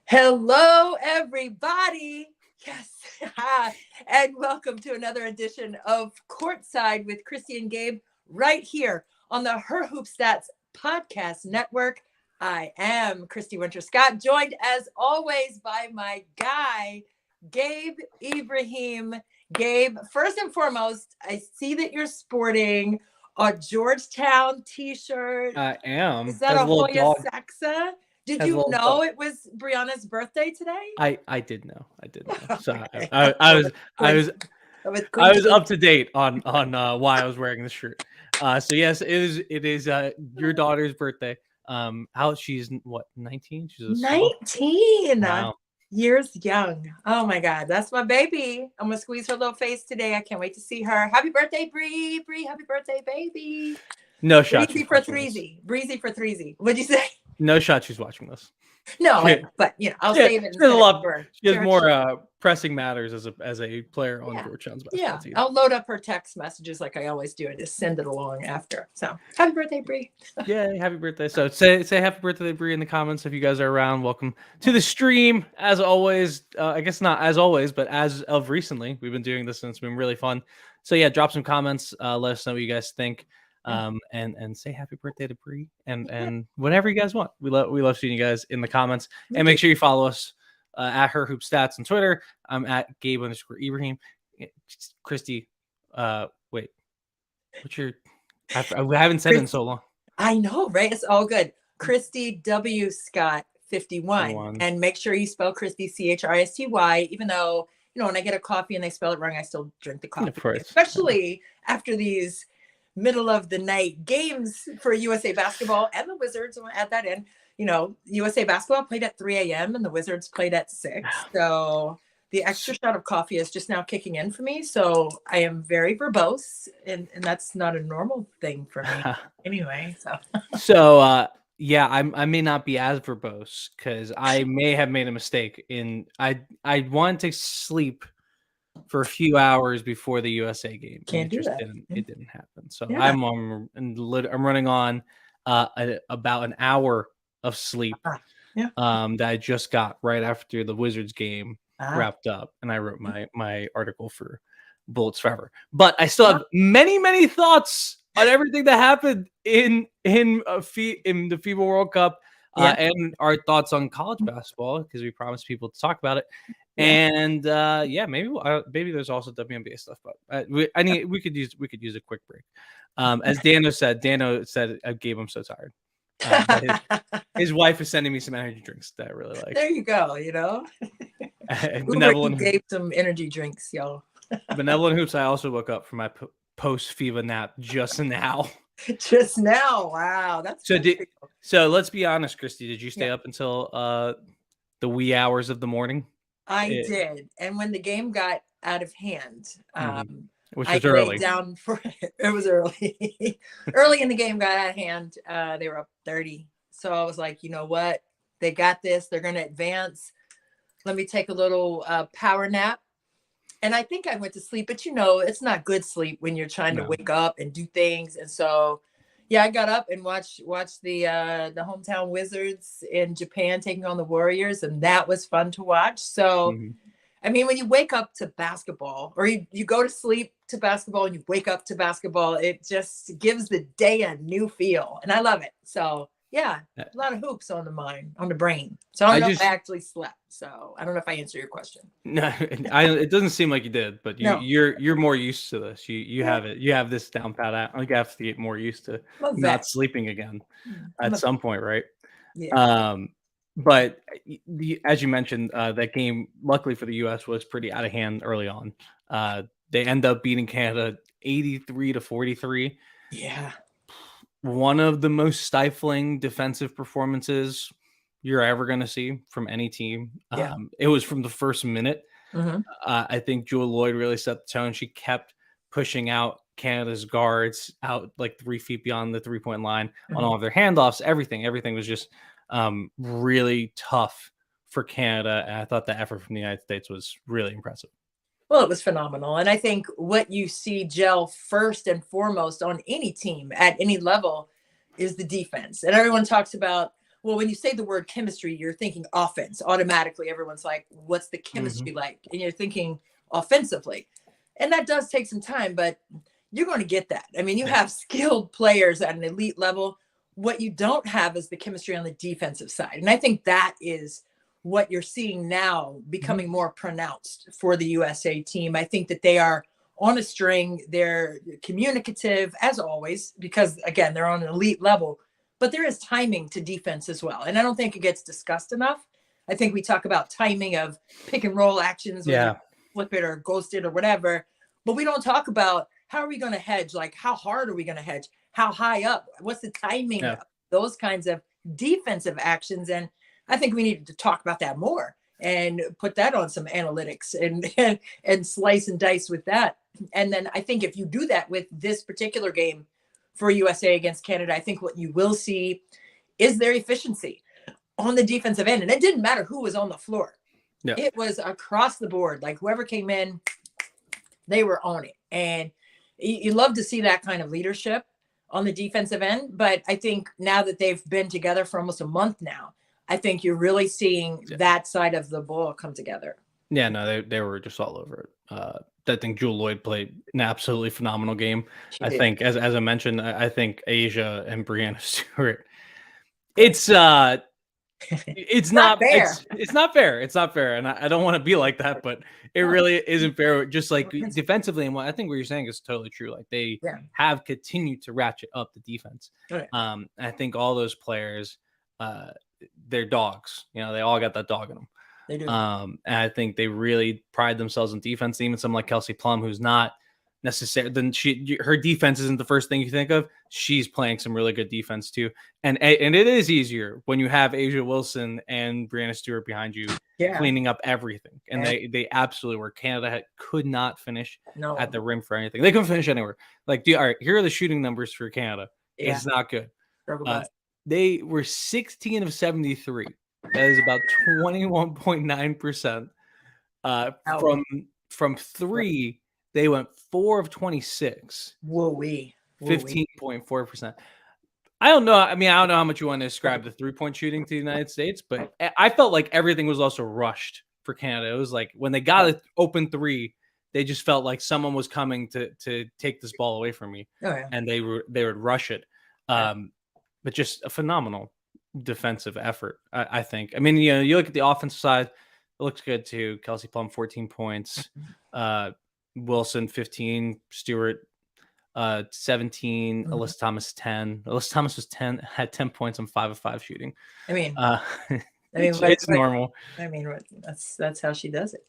Hello, everybody. Yes. And welcome to another edition of Courtside with Christy and Gabe right here on the Her Hoop Stats Podcast Network. I am Christy Winters-Scott, joined as always by my guy, Gabe Ibrahim. Gabe, first and foremost, I see that you're sporting a Georgetown t-shirt. I am. Is that a Hoya Saxa? Did you know it was Brianna's birthday today? I did know. So I was up to date on why I was wearing this shirt. So yes, it is your daughter's birthday. How she's what, 19? She's 19. Wow. Years young. Oh my God, that's my baby. I'm gonna squeeze her little face today. I can't wait to see her. Happy birthday, Bree. Happy birthday, baby. No shot. Breezy for threezy. What'd you say? No shot she's watching this. No, but I'll save it. She has more pressing matters as a player on Georgetown's basketball team. I'll load up her text messages like I always do and just send it along after. So happy birthday, Bree. Yeah, happy birthday. So say happy birthday, Bree, in the comments if you guys are around. Welcome to the stream. As always, I guess not as always, but as of recently, we've been doing this and it's been really fun. So yeah, drop some comments. Let us know what you guys think. And say happy birthday to Bree and whatever you guys want. We love seeing you guys in the comments. And make sure you follow us at Her Hoop Stats on Twitter. I'm at Gabe _Ibrahim. Christy, wait, what's your? I haven't said it in so long. I know, right? It's all good. Christy W. Scott 51. And make sure you spell Christy CHRISTY. Even though when I get a coffee and they spell it wrong, I still drink the coffee. Of course. Especially after these middle of the night games for USA basketball and the Wizards. At that end, USA basketball played at 3 a.m. and the Wizards played at 6. So the extra shot of coffee is just now kicking in for me. So I am very verbose, and that's not a normal thing for me anyway. So I may not be as verbose because I may have made a mistake I wanted to sleep for a few hours before the USA game. Can't do that. It didn't happen. So I'm running on about an hour of sleep that I just got right after the Wizards game wrapped up, and I wrote my article for Bullets Forever. But I still have many thoughts on everything that happened in the FIBA World Cup and our thoughts on college basketball because we promised people to talk about it. And maybe there's also WNBA stuff, but we could use a quick break. As Dano said, Gabe, I'm so tired. His wife is sending me some energy drinks that I really like. There you go. Benevolent gave some energy drinks, y'all. Benevolent Hoops. I also woke up from my post FIBA nap just now. Just now, wow, that's so. Let's be honest, Christy. Did you stay up until the wee hours of the morning? I did, and when the game got out of hand, which was early. It was early. Early in the game got out of hand. They were up 30, so I was like, you know what? They got this. They're going to advance. Let me take a little power nap. And I think I went to sleep, but it's not good sleep when you're trying to wake up and do things. And so, I got up and watched the hometown Wizards in Japan taking on the Warriors, and that was fun to watch. So, I mean, when you wake up to basketball, or you go to sleep to basketball and you wake up to basketball, it just gives the day a new feel, and I love it. So, a lot of hoops on the brain. So I don't know if I actually slept. So I don't know if I answered your question. No, it doesn't seem like you did, but you're more used to this. You have it. You have this down pat. I think I have to get more used to not sleeping again at some point, right? Yeah. But as you mentioned, that game, luckily for the U.S., was pretty out of hand early on. They end up beating Canada 83-43. Yeah. One of the most stifling defensive performances you're ever going to see from any team. It was from the first minute. I think Jewel Lloyd really set the tone. She kept pushing out Canada's guards out like 3 feet beyond the 3-point line on all of their handoffs. Everything was just really tough for Canada. And I thought the effort from the United States was really impressive. Well, it was phenomenal. And I think what you see gel first and foremost on any team at any level is the defense. And everyone talks about, well, when you say the word chemistry, you're thinking offense. Automatically, everyone's like, what's the chemistry like? And you're thinking offensively. And that does take some time, but you're going to get that. I mean, you have skilled players at an elite level. What you don't have is the chemistry on the defensive side. And I think that is what you're seeing now becoming more pronounced for the USA team. I think that they are on a string. They're communicative as always, because again, they're on an elite level, but there is timing to defense as well. And I don't think it gets discussed enough. I think we talk about timing of pick and roll actions, whether flip it or ghost it or whatever, but we don't talk about how are we going to hedge? Like, how hard are we going to hedge? How high up? What's the timing of those kinds of defensive actions? And I think we need to talk about that more and put that on some analytics and slice and dice with that. And then I think if you do that with this particular game for USA against Canada, I think what you will see is their efficiency on the defensive end. And it didn't matter who was on the floor. Yeah. It was across the board. Like whoever came in, they were on it. And you love to see that kind of leadership on the defensive end. But I think now that they've been together for almost a month now, I think you're really seeing that side of the ball come together. Yeah, no, they were just all over it. I think Jewel Lloyd played an absolutely phenomenal game. I think, as I mentioned, I think Asia and Breanna Stewart, it's not fair. It's not fair. It's not fair. And I don't want to be like that, but it really isn't fair. Just like defensively, and what I think what you're saying is totally true. Like they have continued to ratchet up the defense. I think all those players, they're dogs. You know, they all got that dog in them. They do. And I think they really pride themselves in defense. Even someone like Kelsey Plum, who's not necessarily, then her defense isn't the first thing you think of. She's playing some really good defense too. And it is easier when you have A'ja Wilson and Breanna Stewart behind you cleaning up everything. And they absolutely were. Canada could not finish at the rim for anything. They couldn't finish anywhere. Like, all right, here are the shooting numbers for Canada. It's not good. They were 16 of 73. That is about 21.9%. From three, they went 4 of 26. Whoa-wee. 15.4%. I don't know. I mean, I don't know how much you want to describe the 3-point shooting to the United States, but I felt like everything was also rushed for Canada. It was like when they got an open three, they just felt like someone was coming to take this ball away from me, and they would rush it. But just a phenomenal defensive effort, I think. I mean, you know, you look at the offensive side, it looks good too. Kelsey Plum, 14 points. Wilson, 15. Stewart, 17. Alyssa Thomas, 10. Alyssa Thomas had 10 points on 5 of 5 shooting. I mean, it's normal. I mean, that's how she does it.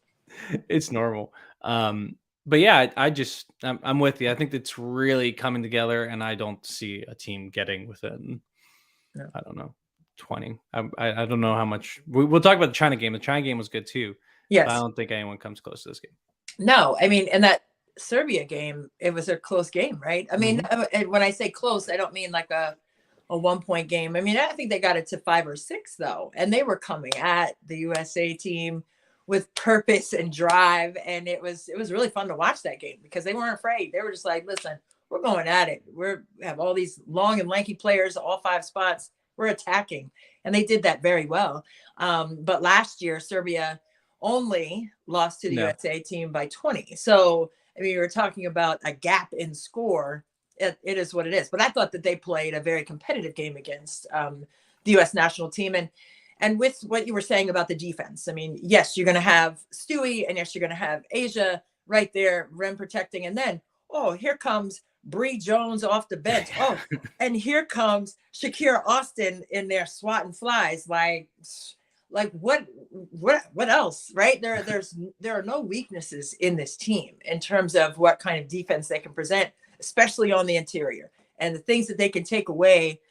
It's normal. But yeah, I'm with you. I think it's really coming together, and I don't see a team getting within, I don't know, 20. I don't know how much. We'll talk about the China game. The China game was good too. Yes. I don't think anyone comes close to this game. No, I mean, and that Serbia game, it was a close game, right? I mean, when I say close, I don't mean like a 1-point game. I mean, I think they got it to 5 or 6 though, and they were coming at the USA team with purpose and drive, and it was really fun to watch that game because they weren't afraid. They were just like, listen, we're going at it. We have all these long and lanky players, all 5 spots. We're attacking, and they did that very well. But last year, Serbia only lost to the USA team by 20. So, I mean, we were talking about a gap in score. It is what it is. But I thought that they played a very competitive game against the U.S. national team. And with what you were saying about the defense, I mean, yes, you're going to have Stewie, and yes, you're going to have A'ja right there, rim protecting. And then, here comes Bree Jones off the bench. And here comes Shakira Austin in there swatting flies. Like what else, right? There are no weaknesses in this team in terms of what kind of defense they can present, especially on the interior, and the things that they can take away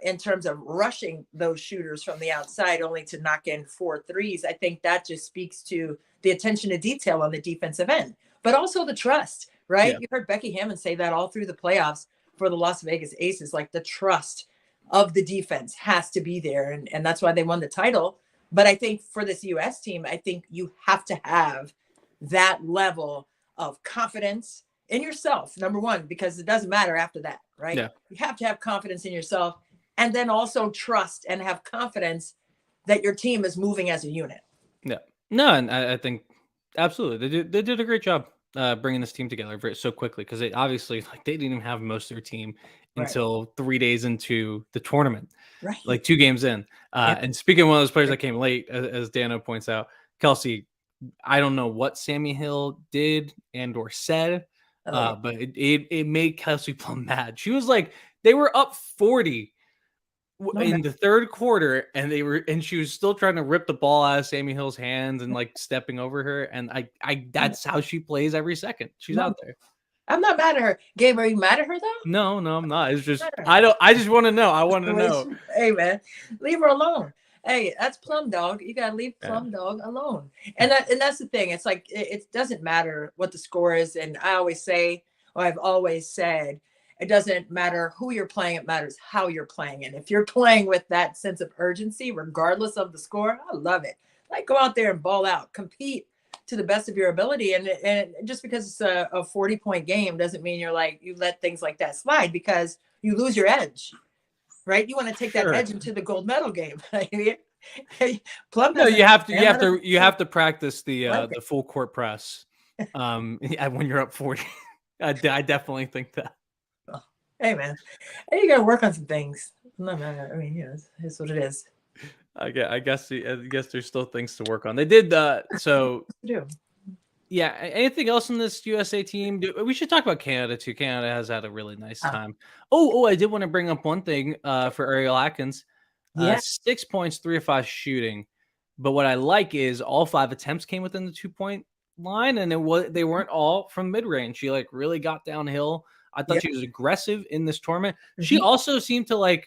in terms of rushing those shooters from the outside only to knock in 4 threes. I think that just speaks to the attention to detail on the defensive end, but also the trust, right? Yeah. You heard Becky Hammond say that all through the playoffs for the Las Vegas Aces, like the trust of the defense has to be there. And that's why they won the title. But I think for this U.S. team, I think you have to have that level of confidence in yourself, number one, because it doesn't matter after that, right? Yeah. You have to have confidence in yourself and then also trust and have confidence that your team is moving as a unit. Yeah. No, and I think absolutely they did a great job bringing this team together so quickly, because they obviously, like, they didn't even have most of their team until 3 days into the tournament, like 2 games in. And speaking of one of those players that came late, as Dano points out, Kelsey, I don't know what Sammy Hill did and or said, but it made Kelsey Plum mad. She was like, they were up 40 in the third quarter, and she was still trying to rip the ball out of Sammy Hill's hands and like stepping over her. And I that's how she plays every second she's out there. I'm not mad at her. Gabe, are you mad at her though? No, I'm not. It's just I just want to know. I want to know. Hey man, leave her alone. Hey, that's Plum Dog. You gotta leave Plum Dog alone. And that's the thing. It's like it doesn't matter what the score is. And I always say, or I've always said, it doesn't matter who you're playing, it matters how you're playing. And if you're playing with that sense of urgency, regardless of the score, I love it. Like, go out there and ball out, compete to the best of your ability. And just because it's a 40-point game doesn't mean you let things like that slide, because you lose your edge, right? You want to take that edge into the gold medal game. Plum, no, you have to practice the full court press when you're up 40. I definitely think that. Hey man, hey, you got to work on some things. No matter. I mean, it's what it is. I guess there's still things to work on. They did so. Yeah. Anything else in this USA team? We should talk about Canada too. Canada has had a really nice time. Oh, I did want to bring up one thing for Ariel Atkins. 6 points, 3 of 5 shooting. But what I like is all 5 attempts came within the 2-point line, and they weren't all from mid range. She like really got downhill. I thought she was aggressive in this tournament. She also seemed to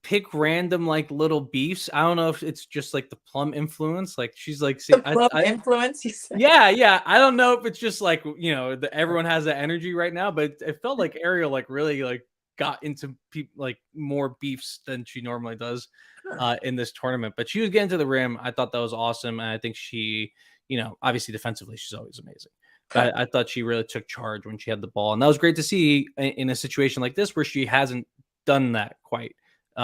pick random little beefs. I don't know if it's just like the Plum influence. Like she's like Plum influence. You said. Yeah. I don't know if it's just everyone has that energy right now, but it felt like Ariel really got into more beefs than she normally does in this tournament. But she was getting to the rim. I thought that was awesome, and I think she, obviously defensively she's always amazing. I thought she really took charge when she had the ball, and that was great to see in a situation like this where she hasn't done that quite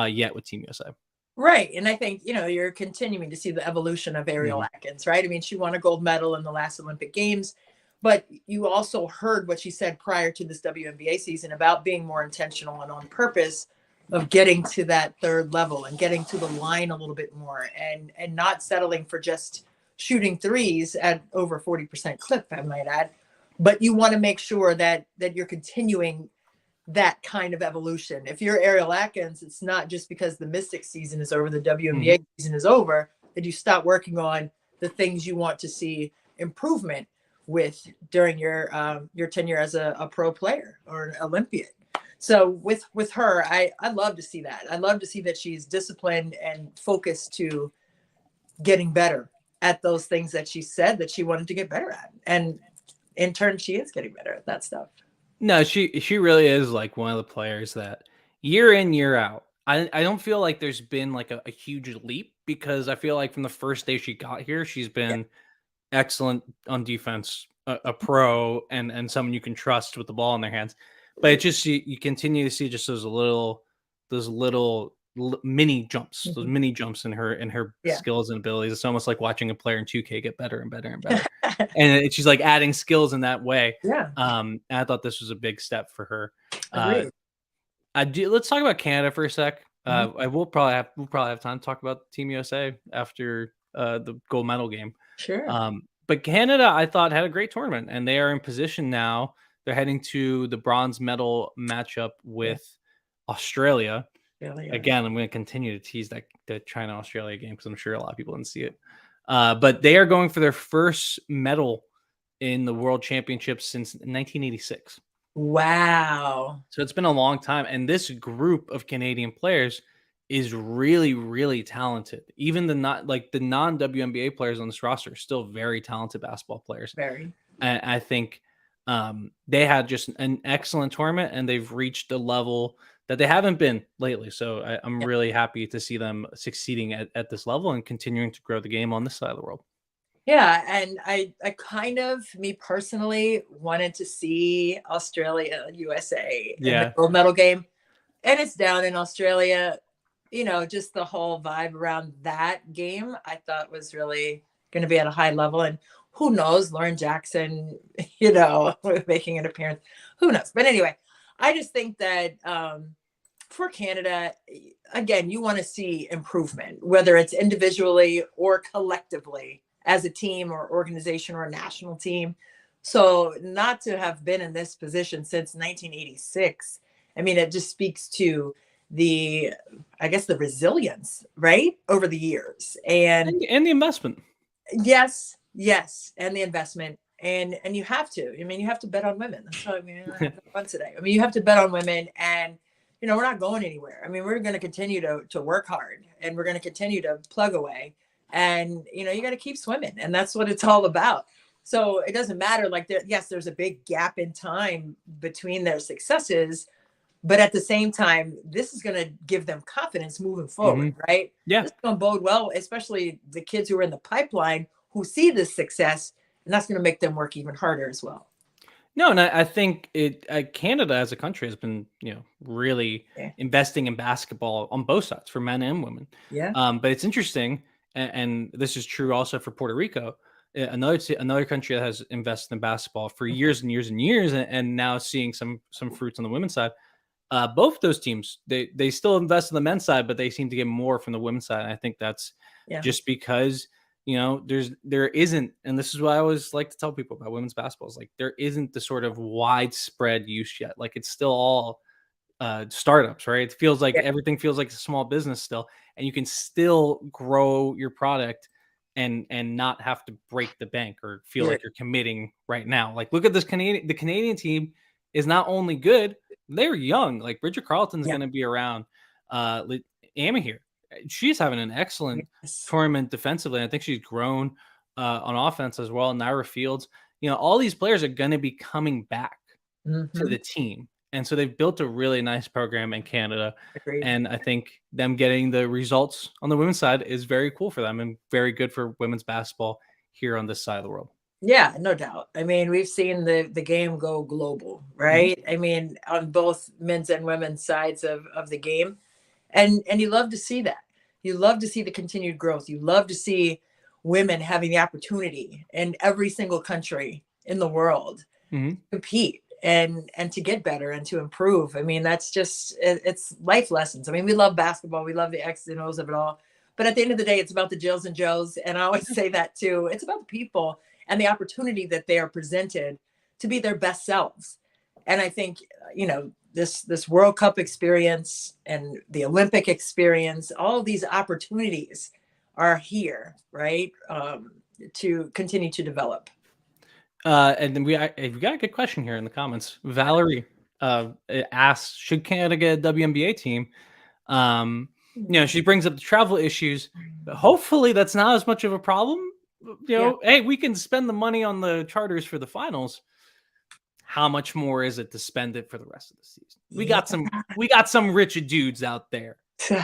yet with Team USA. Right. And I think, you're continuing to see the evolution of Ariel Atkins, right? I mean, she won a gold medal in the last Olympic Games, but you also heard what she said prior to this WNBA season about being more intentional and on purpose of getting to that third level and getting to the line a little bit more and not settling for just shooting threes at over 40% clip, I might add. But you want to make sure that you're continuing that kind of evolution. If you're Ariel Atkins, it's not just because the Mystics season is over, the WNBA season is over, that you stop working on the things you want to see improvement with during your tenure as a pro player or an Olympian. So with her, I love to see that. I love to see that she's disciplined and focused to getting better at those things that she said that she wanted to get better at. And in turn, she is getting better at that stuff. No, she really is like one of the players that year in, year out, I don't feel like there's been like a huge leap, because I feel like from the first day she got here, she's been excellent on defense, a pro and someone you can trust with the ball in their hands. But it just, you continue to see just those little mini jumps, those mini jumps in her skills and abilities. It's almost like watching a player in 2K get better and better and better. And she's like adding skills in that way. And I thought this was a big step for her. Let's talk about Canada for a sec. We'll probably have time to talk about Team USA after the gold medal game. Sure. But Canada, I thought, had a great tournament, and they are in position now. They're heading to the bronze medal matchup with Australia. Again, I'm going to continue to tease the China-Australia game because I'm sure a lot of people didn't see it. But they are going for their first medal in the World Championships since 1986. Wow. So it's been a long time. And this group of Canadian players is really, really talented. Even the non-WNBA players on this roster are still very talented basketball players. Very. And I think they had just an excellent tournament, and they've reached a level that they haven't been lately. So I'm really happy to see them succeeding at this level and continuing to grow the game on this side of the world. Yeah. And I kind of, me personally, wanted to see Australia, USA in the gold medal game. And it's down in Australia. You know, just the whole vibe around that game, I thought was really going to be at a high level. And who knows, Lauren Jackson, you know, making an appearance. Who knows? But anyway, I just think that for Canada, again, you want to see improvement, whether it's individually or collectively as a team or organization or a national team. So not to have been in this position since 1986, I mean, it just speaks to the, I guess, the resilience, right, over the years. And the investment. Yes. And the investment. And you have to, I mean, you have to bet on women. That's what I mean. I have fun today. I mean, you have to bet on women, and, you know, we're not going anywhere. I mean, we're going to continue to work hard, and we're going to continue to plug away, and, you know, you got to keep swimming, and that's what it's all about. So it doesn't matter. Like, yes, there's a big gap in time between their successes, but at the same time, this is going to give them confidence moving forward, right? Yeah. This is going to bode well, especially the kids who are in the pipeline who see this success, and that's going to make them work even harder as well. No, and I think Canada as a country has been, you know, really investing in basketball on both sides for men and women. Yeah. But it's interesting, and this is true also for Puerto Rico, another country that has invested in basketball for years and years and years, and now seeing some fruits on the women's side. Both those teams, they still invest in the men's side, but they seem to get more from the women's side. And I think that's just because, you know, there isn't, and this is what I always like to tell people about women's basketball, is like there isn't the sort of widespread use yet. Like it's still all startups, right? It feels like everything feels like a small business still, and you can still grow your product and not have to break the bank or feel like you're committing right now. Like look at this the Canadian team is not only good, they're young. Like Bridget Carleton's going to be around. Amy here, she's having an excellent tournament defensively. I think she's grown on offense as well. Naira Fields, you know, all these players are going to be coming back to the team. And so they've built a really nice program in Canada. Agreed. And I think them getting the results on the women's side is very cool for them and very good for women's basketball here on this side of the world. Yeah, no doubt. I mean, we've seen the game go global, right? I mean, on both men's and women's sides of the game. And you love to see that. You love to see the continued growth. You love to see women having the opportunity in every single country in the world to compete and to get better and to improve. I mean, that's just, it's life lessons. I mean, we love basketball. We love the X's and O's of it all. But at the end of the day, it's about the Jills and Joes. And I always say that too. It's about the people and the opportunity that they are presented to be their best selves. And I think, you know, this World Cup experience and the Olympic experience, all of these opportunities are here, right? To continue to develop. And then we got a good question here in the comments. Valerie asks, should Canada get a WNBA team? You know, she brings up the travel issues, but hopefully that's not as much of a problem. You know, hey, we can spend the money on the charters for the finals. How much more is it to spend it for the rest of the season? We got some rich dudes out there.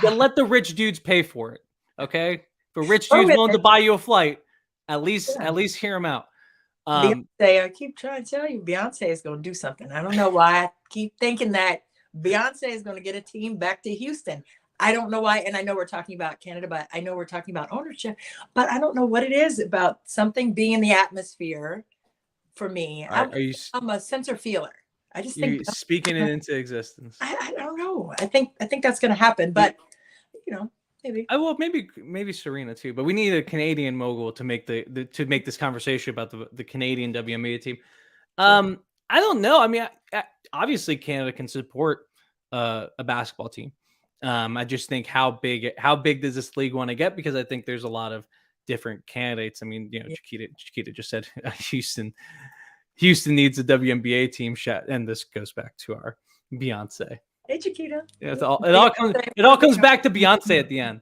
Let the rich dudes pay for it. Okay. If a rich dude's willing to buy you a flight, at least hear him out. Beyonce, I keep trying to tell you, Beyonce is going to do something. I don't know why I keep thinking that Beyonce is going to get a team back to Houston. I don't know why. And I know we're talking about Canada, but I know we're talking about ownership, but I don't know what it is about something being in the atmosphere for me. I'm a sensor feeler. I just think speaking it into existence. I don't know. I think that's going to happen, but you know, maybe. Maybe Serena too, but we need a Canadian mogul to make to make this conversation about the Canadian WNBA team. I don't know. I mean, obviously Canada can support a basketball team. I just think how big does this league want to get? Because I think there's a lot of different candidates. I mean, you know, Chiquita just said Houston needs a WNBA team. And this goes back to our Beyonce. Hey, Chiquita. Yeah, it all comes back to Beyonce at the end.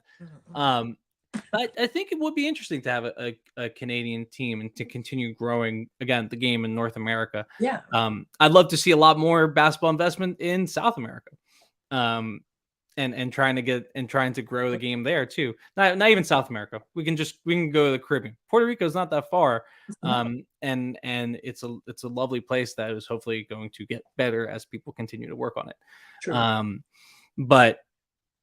I think it would be interesting to have a Canadian team and to continue growing again the game in North America. Yeah. I'd love to see a lot more basketball investment in South America. And trying to grow the game there too. Not even South America. We can go to the Caribbean. Puerto Rico is not that far. And it's a lovely place that is hopefully going to get better as people continue to work on it. True. But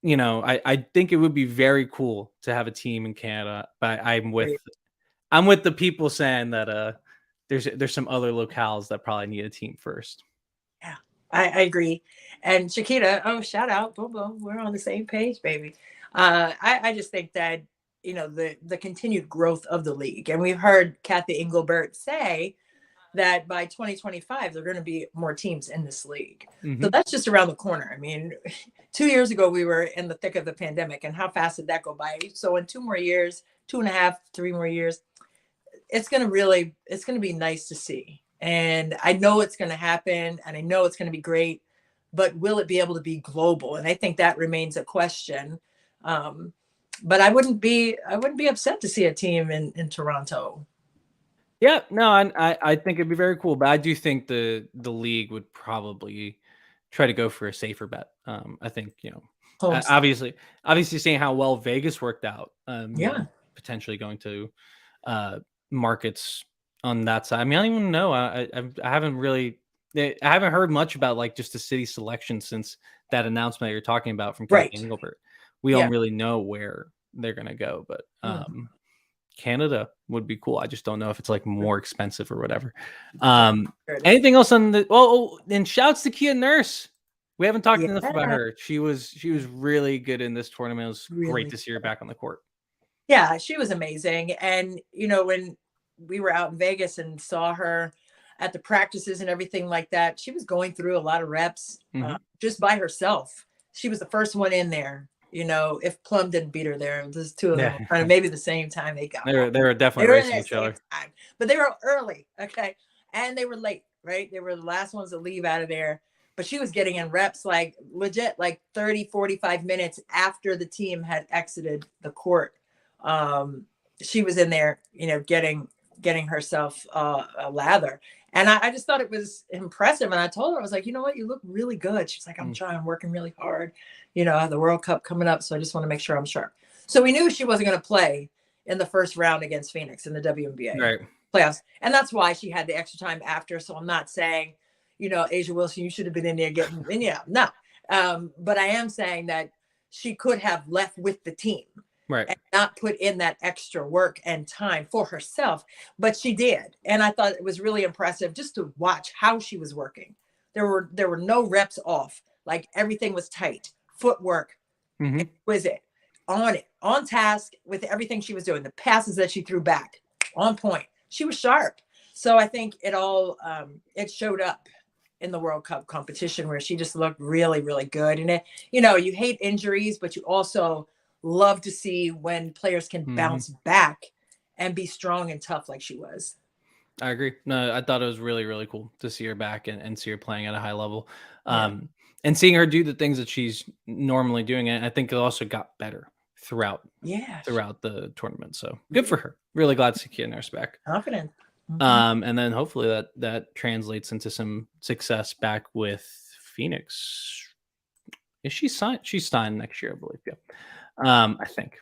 I think it would be very cool to have a team in Canada. But I'm with the people saying that there's some other locales that probably need a team first. Yeah, I agree. And Shakita, shout out, boom, boom. We're on the same page, baby. I just think that, the continued growth of the league. And we've heard Kathy Engelbert say that by 2025, there are going to be more teams in this league. So that's just around the corner. I mean, 2 years ago, we were in the thick of the pandemic, and how fast did that go by? So in 2 more years, 2.5, 3 more years, it's going to be nice to see. And I know it's going to happen, and I know it's going to be great, but will it be able to be global? And I think that remains a question. But I wouldn't be upset to see a team in Toronto. Yeah, no, I think it'd be very cool, but I do think the league would probably try to go for a safer bet. I think obviously seeing how well Vegas worked out. Potentially going to markets on that side. I mean, I don't even know. I haven't heard much about like just the city selection since that announcement that you're talking about from Kathy Engelbert. We don't really know where they're gonna go, but Canada would be cool. I just don't know if it's like more expensive or whatever. Anything else on the and shouts to Kia Nurse. We haven't talked enough about her. She was really good in this tournament. It was great to see her back on the court. Yeah, she was amazing. And when we were out in Vegas and saw her at the practices and everything like that, she was going through a lot of reps just by herself. She was the first one in there. If Plum didn't beat her there, there's two of them kind of maybe the same time they got. They were definitely racing each other. But they were early, okay, and they were late, right? They were the last ones to leave out of there. But she was getting in reps like legit, like 30, 45 minutes after the team had exited the court. She was in there, getting herself a lather. And I just thought it was impressive. And I told her, I was like, you know what? You look really good. She's like, I'm working really hard. I have the World Cup coming up. So I just want to make sure I'm sharp. So we knew she wasn't going to play in the first round against Phoenix in the WNBA playoffs. And that's why she had the extra time after. So I'm not saying, Asia Wilson, you should have been in there getting, no. But I am saying that she could have left with the team. Right. And not put in that extra work and time for herself, but she did. And I thought it was really impressive just to watch how she was working. There were no reps off. Like everything was tight. Footwork, exquisite, on task with everything she was doing. The passes that she threw back, on point. She was sharp. So I think it all it showed up in the World Cup competition where she just looked really, really good. And you hate injuries, but you also love to see when players can bounce back and be strong and tough like she was. I agree. No, I thought it was really, really cool to see her back and see her playing at a high level. And seeing her do the things that she's normally doing. And I think it also got better throughout the tournament. So good for her. Really glad to see Kia Nurse back. Confident. And then hopefully that translates into some success back with Phoenix. Is she signed? She's signed next year, I believe. Yeah. I think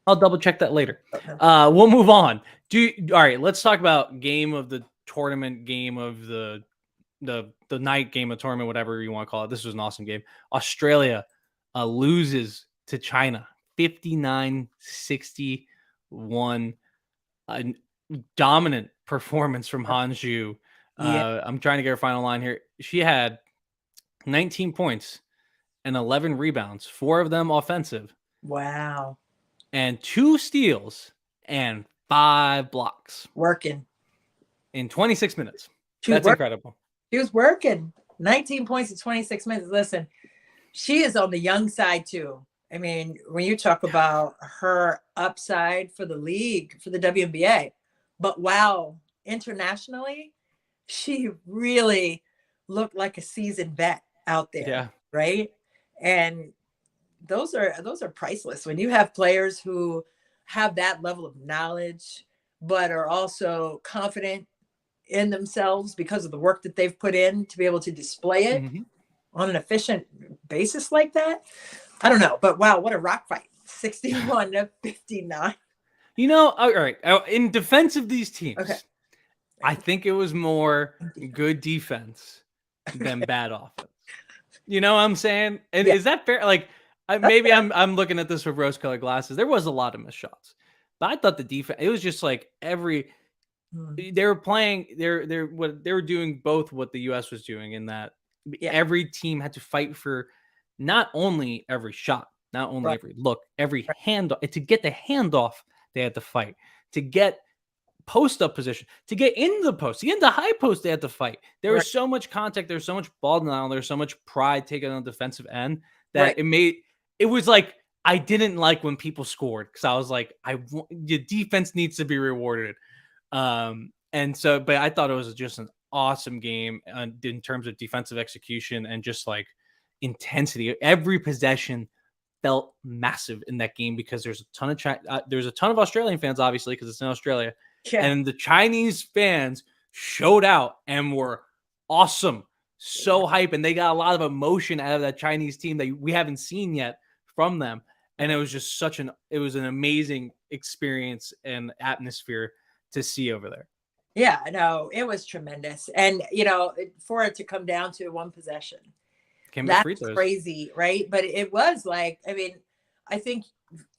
I'll double check that later. Okay. We'll move on. All right, let's talk about game of the tournament, game of the night, game of tournament, whatever you want to call it. This was an awesome game. Australia loses to China 59-61. A dominant performance from Han Zhu. I'm trying to get her final line here. She had 19 points and 11 rebounds, 4 of them offensive. Wow. And 2 steals and 5 blocks. Working. In 26 minutes. That's incredible. She was working. 19 points in 26 minutes. Listen, she is on the young side too. I mean, when you talk about her upside for the league, for the WNBA, but wow, internationally, she really looked like a seasoned vet out there. Yeah. Right. And those are priceless when you have players who have that level of knowledge, but are also confident in themselves because of the work that they've put in to be able to display it on an efficient basis like that. I don't know, but wow, what a rock fight. 61-59. All right. In defense of these teams, I think it was more good defense than bad offense. You know what I'm saying? And is that fair? Like, maybe I'm looking at this with rose-colored glasses. There was a lot of missed shots, but I thought the defense. It was just like they were playing. They're what they were doing both what the U.S. was doing in that every team had to fight for not only every shot, not only every look, every handoff. To get the handoff, they had to fight. To get post-up position, to get in the post, to get into high post, they had to fight. There was so much contact. There's so much ball denial. There's so much pride taken on the defensive end that it was like I didn't like when people scored because I was like, the defense needs to be rewarded. And so, but I thought it was just an awesome game in terms of defensive execution and just like intensity. Every possession felt massive in that game because there's a ton of Australian fans, obviously, because it's in Australia. Yeah. And the Chinese fans showed out and were awesome, so hype, and they got a lot of emotion out of that Chinese team that we haven't seen yet from them. And it was just it was an amazing experience and atmosphere to see over there. Yeah, no, it was tremendous. And, for it to come down to one possession, that's crazy, right? But it was like, I think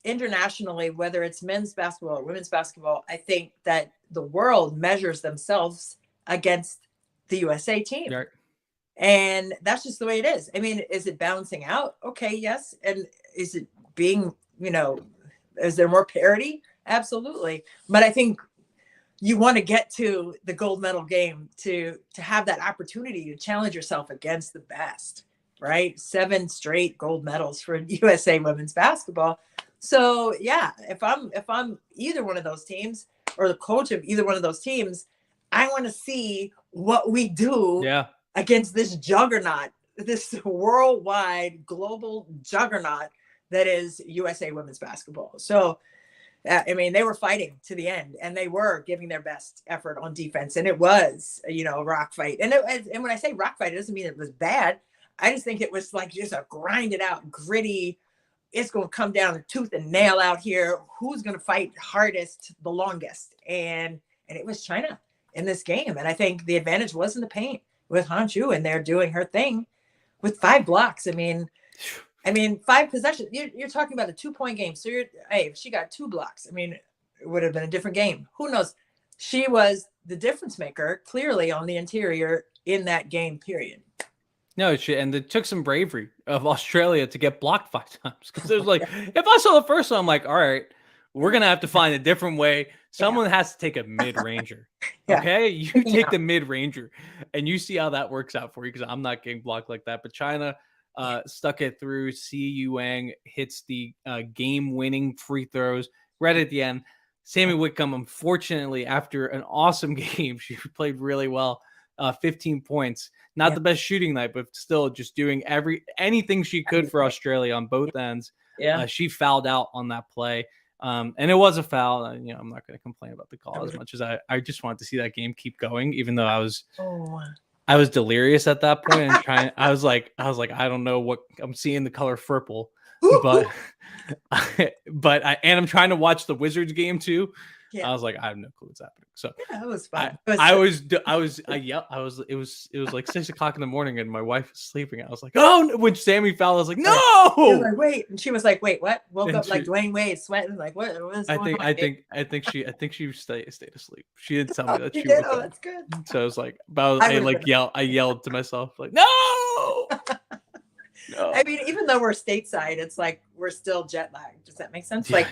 internationally, whether it's men's basketball or women's basketball, I think that the world measures themselves against the USA team. Right. And that's just the way it is. Is it balancing out? Okay, yes. And is it being, is there more parity? Absolutely. But I think you want to get to the gold medal game to have that opportunity to challenge yourself against the best, right? 7 straight gold medals for USA women's basketball. So yeah, if I'm either one of those teams or the coach of either one of those teams, I want to see what we do against this juggernaut, this worldwide global juggernaut that is USA women's basketball. So, they were fighting to the end and they were giving their best effort on defense. And it was, a rock fight. And when I say rock fight, it doesn't mean it was bad. I just think it was like just a grinded out, gritty, it's going to come down to tooth and nail out here. Who's going to fight hardest, the longest? And it was China in this game. And I think the advantage was in the paint with Han Chu and they're doing her thing with 5 blocks. 5 possessions. You're talking about a 2-point game. So if she got 2 blocks, it would have been a different game. Who knows? She was the difference maker clearly on the interior in that game period. No, and it took some bravery of Australia to get blocked 5 times. Because it was like, if I saw the first one, I'm like, all right, we're going to have to find a different way. Someone has to take a mid-ranger. Okay? You take the mid-ranger, and you see how that works out for you, because I'm not getting blocked like that. But China stuck it through. Si Yuang hits the game-winning free throws right at the end. Sammy Whitcomb, unfortunately, after an awesome game, she played really well. 15 points. Not the best shooting night, but still just doing anything she could for Australia on both ends. Yeah. She fouled out on that play. And it was a foul. I'm not going to complain about the call as much as I just wanted to see that game keep going, even though I was delirious at that point and I was like, I don't know what I'm seeing, the color purple, but I'm trying to watch the Wizards game too. Yeah. I was like, I have no clue what's happening. So it was fun. It was like 6 o'clock in the morning and my wife was sleeping. I was like, oh, when Sammy fouled, I was like, no. Was like, wait, and she was like, wait, what? Woke up like Dwayne Wade, sweating, like, what is going on? I think she stayed asleep. She didn't tell me that she did. That's good. So I was like, I yelled to myself, like, no. No. Even though we're stateside, it's like we're still jet lagged. Does that make sense? Like,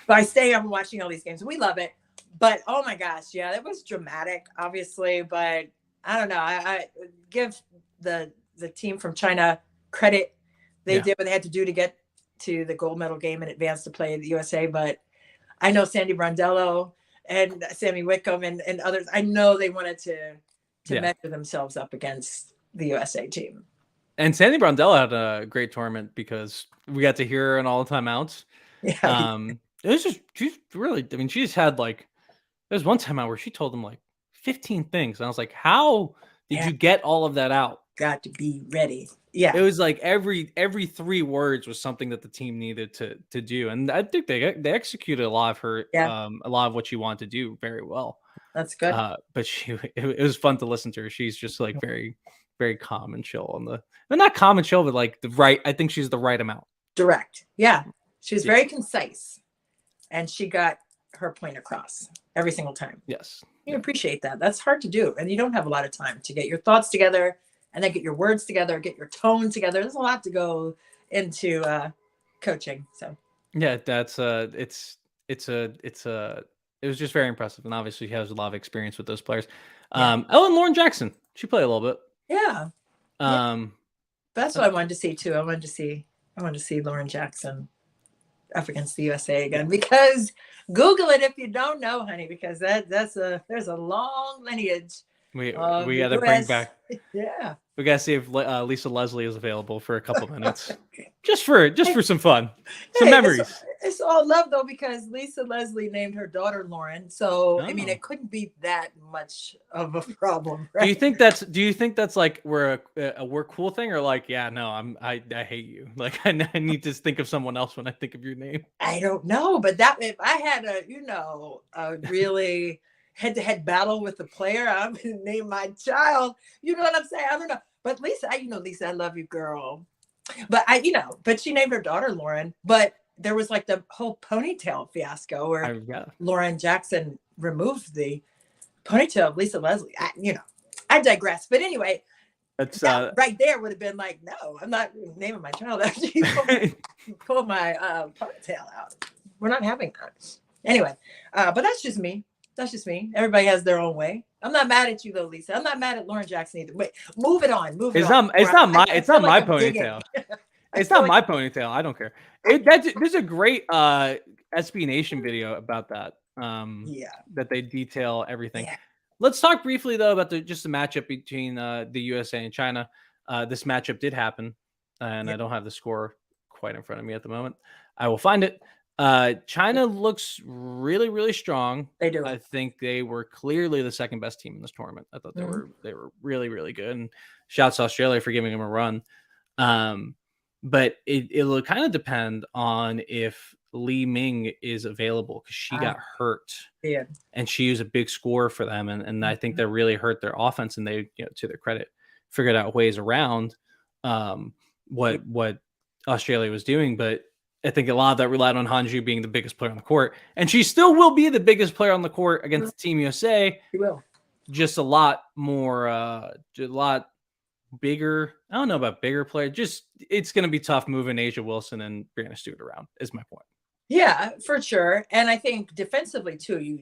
by staying up and watching all these games, we love it. But oh my gosh, yeah, that was dramatic, obviously. But I don't know. I give the team from China credit. They did what they had to do to get to the gold medal game and advance to play the USA. But I know Sandy Brondello and Sammy Whitcomb and others. I know they wanted to measure themselves up against the USA team. And Sandy Brondello had a great tournament because we got to hear her in all the timeouts. Yeah. It was just, she's really, she just had like, there's one timeout where she told them like 15 things. And I was like, how did you get all of that out? Got to be ready. Yeah. It was like every 3 words was something that the team needed to do. And I think they executed a lot of her, a lot of what she wanted to do very well. That's good. But it was fun to listen to her. She's just like very, very calm and chill not calm and chill, but like I think she's the right amount. Direct. Yeah. She was very concise, and she got her point across every single time. Yes. You appreciate that. That's hard to do. And you don't have a lot of time to get your thoughts together and then get your words together, get your tone together. There's a lot to go into coaching. So yeah, that's it was just very impressive. And obviously she has a lot of experience with those players. And Lauren Jackson, she played a little bit. Yeah. That's what I wanted to see too. I wanted to see Lauren Jackson up against the USA again, because Google it if you don't know, honey, because there's a long lineage. We got to bring back. Yeah. We got to see if Lisa Leslie is available for a couple minutes, just for some fun, some memories. It's all love though, because Lisa Leslie named her daughter Lauren. So I mean, it couldn't be that much of a problem. Right? Do you think that's like we're a we're cool thing, or like, yeah, no, I hate you. Like I need to think of someone else when I think of your name. I don't know, but if I had a really head-to-head battle with the player, I'm gonna name my child. You know what I'm saying? I don't know. But Lisa, Lisa, I love you, girl. But but she named her daughter Lauren. But there was like the whole ponytail fiasco where Lauren Jackson removed the ponytail of Lisa Leslie. I digress. But anyway, that right there would have been like, no, I'm not naming my child after you pull my ponytail out. We're not having that. Anyway, but that's just me. That's just me. Everybody has their own way. I'm not mad at you though, Lisa. I'm not mad at Lauren Jackson either. Wait, move it on. It's not my ponytail. It's not my ponytail. I don't care. There's a great SB Nation video about that. That they detail everything. Yeah. Let's talk briefly though about the matchup between the USA and China. This matchup did happen, and I don't have the score quite in front of me at the moment. I will find it. China looks really, really strong. They do. I think they were clearly the second best team in this tournament. I thought they were really, really good. And shouts to Australia for giving them a run. But it'll kind of depend on if Li Ming is available, because she got hurt. Yeah. And she was a big scorer for them. And I think that really hurt their offense. And they, to their credit, figured out ways around what Australia was doing. But I think a lot of that relied on Hanju being the biggest player on the court. And she still will be the biggest player on the court against Team USA. She will. Just a lot more, a lot bigger. I don't know about bigger player. Just, it's going to be tough moving Asia Wilson and Brianna Stewart around, is my point. Yeah, for sure. And I think defensively too,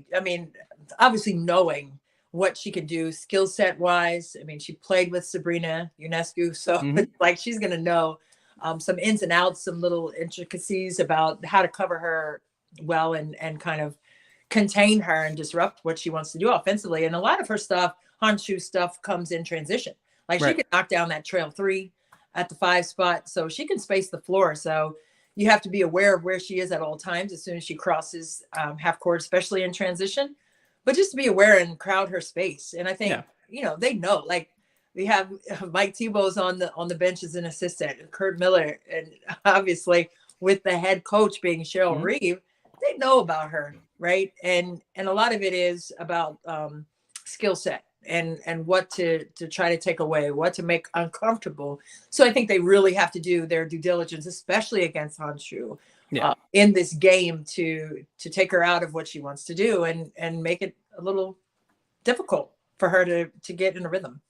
obviously knowing what she could do skill set wise. I mean, she played with Sabrina Ionescu. So like she's going to know some ins and outs, some little intricacies about how to cover her well and kind of contain her and disrupt what she wants to do offensively. And a lot of her stuff, Hanshu stuff, comes in transition. Like she can knock down that trail 3 at the 5 spot. So she can space the floor. So you have to be aware of where she is at all times as soon as she crosses half court, especially in transition. But just to be aware and crowd her space. And I think, they know, like, we have Mike Tebow's on the bench as an assistant, Kurt Miller, and obviously with the head coach being Cheryl Reeve, they know about her, right? And a lot of it is about skill set and what to try to take away, what to make uncomfortable. So I think they really have to do their due diligence, especially against Hanshu, in this game to take her out of what she wants to do and make it a little difficult for her to get in a rhythm.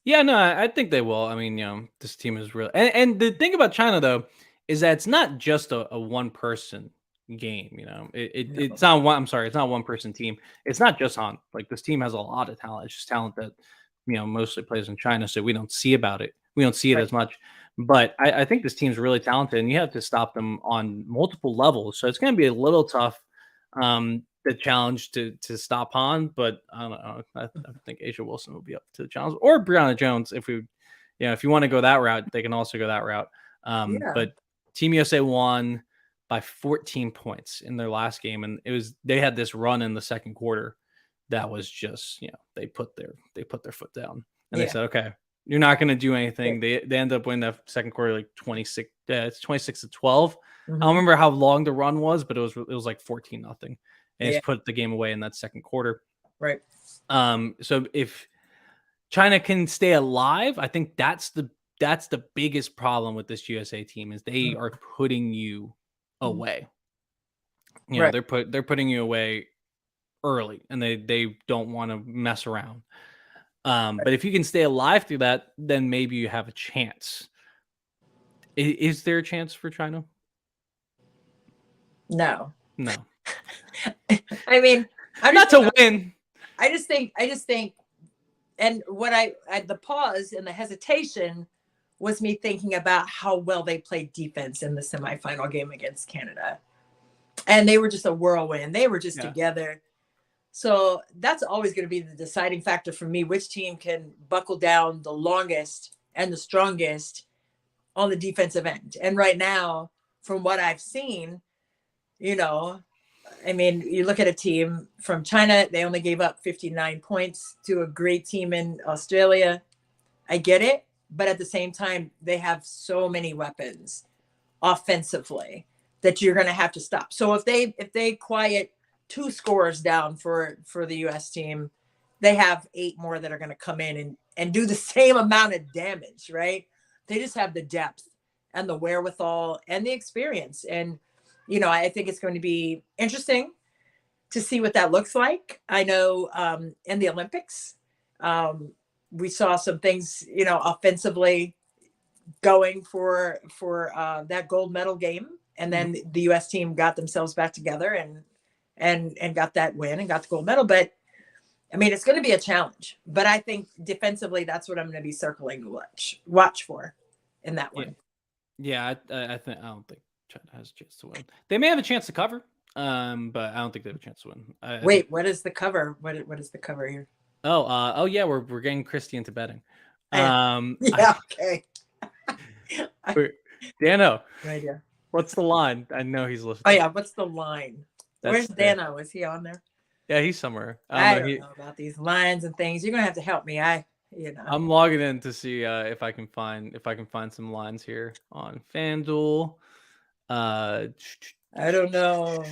Yeah, no, I think they will. I mean, this team is real. And the thing about China, though, is that it's not just a one-person game. It's not one. I'm sorry, it's not a one-person team. It's not just Han. Like, this team has a lot of talent. It's just talent that, mostly plays in China, so we don't see about it. We don't see it as much. But I think this team's really talented, and you have to stop them on multiple levels. So it's going to be a little tough. The challenge to stop Han, but I don't know. I think Asia Wilson will be up to the challenge, or Brianna Jones. If you want to go that route, they can also go that route. But Team USA won by 14 points in their last game, and they had this run in the second quarter that was just they put their foot down, and they said, okay, you're not going to do anything. They ended up winning that second quarter like 26. It's 26-12. I don't remember how long the run was, but it was like 14-0. And it's put the game away in that second quarter. Right. So if China can stay alive, I think that's the biggest problem with this USA team is they are putting you away. You know, they're putting you away early, and they don't want to mess around. But if you can stay alive through that, then maybe you have a chance. Is there a chance for China? No. I mean, I'm not to win. I just think, and what the pause and the hesitation was me thinking about how well they played defense in the semifinal game against Canada. And they were just a whirlwind. They were just together. So that's always going to be the deciding factor for me, which team can buckle down the longest and the strongest on the defensive end. And right now, from what I've seen, you know, I mean, you look at a team from China, they only gave up 59 points to a great team in Australia. I get it. But at the same time, they have so many weapons offensively that you're going to have to stop. So if they quiet 2 scores down for the U.S. team, they have 8 more that are going to come in and do the same amount of damage, right? They just have the depth and the wherewithal and the experience. And, you know, I think it's going to be interesting to see what that looks like. I know in the Olympics, we saw some things, you know, offensively going for that gold medal game. And then the U.S. team got themselves back together and got that win and got the gold medal. But I mean, it's going to be a challenge. But I think defensively, that's what I'm going to be circling to watch for in that one. Yeah, I don't think China has a chance to win. They may have a chance to cover, but I don't think they have a chance to win. Wait, what is the cover? What is the cover here? Oh yeah, we're getting Christy into betting. Okay. Dano, right here. What's the line? I know he's listening. Oh yeah, what's the line? Where's Dano? Is he on there? Yeah, he's somewhere. I don't know about these lines and things. You're gonna have to help me. I'm logging in to see if I can find some lines here on FanDuel. I don't know.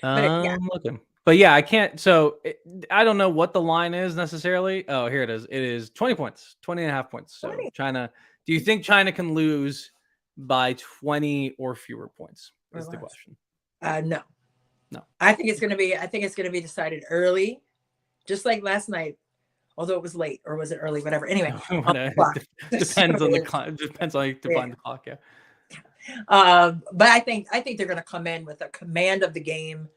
I'm looking. But yeah, I can't. So I don't know what the line is necessarily. Oh, here it is. It is 20 points, 20 and a half points. So 20. China, do you think China can lose by 20 or fewer points is the question. No. I think it's going to be decided early, just like last night, although it was late, or was it early? Whatever. Anyway, depends on the clock. Depends on how you define the clock. Yeah. But I think they're going to come in with a command of the game.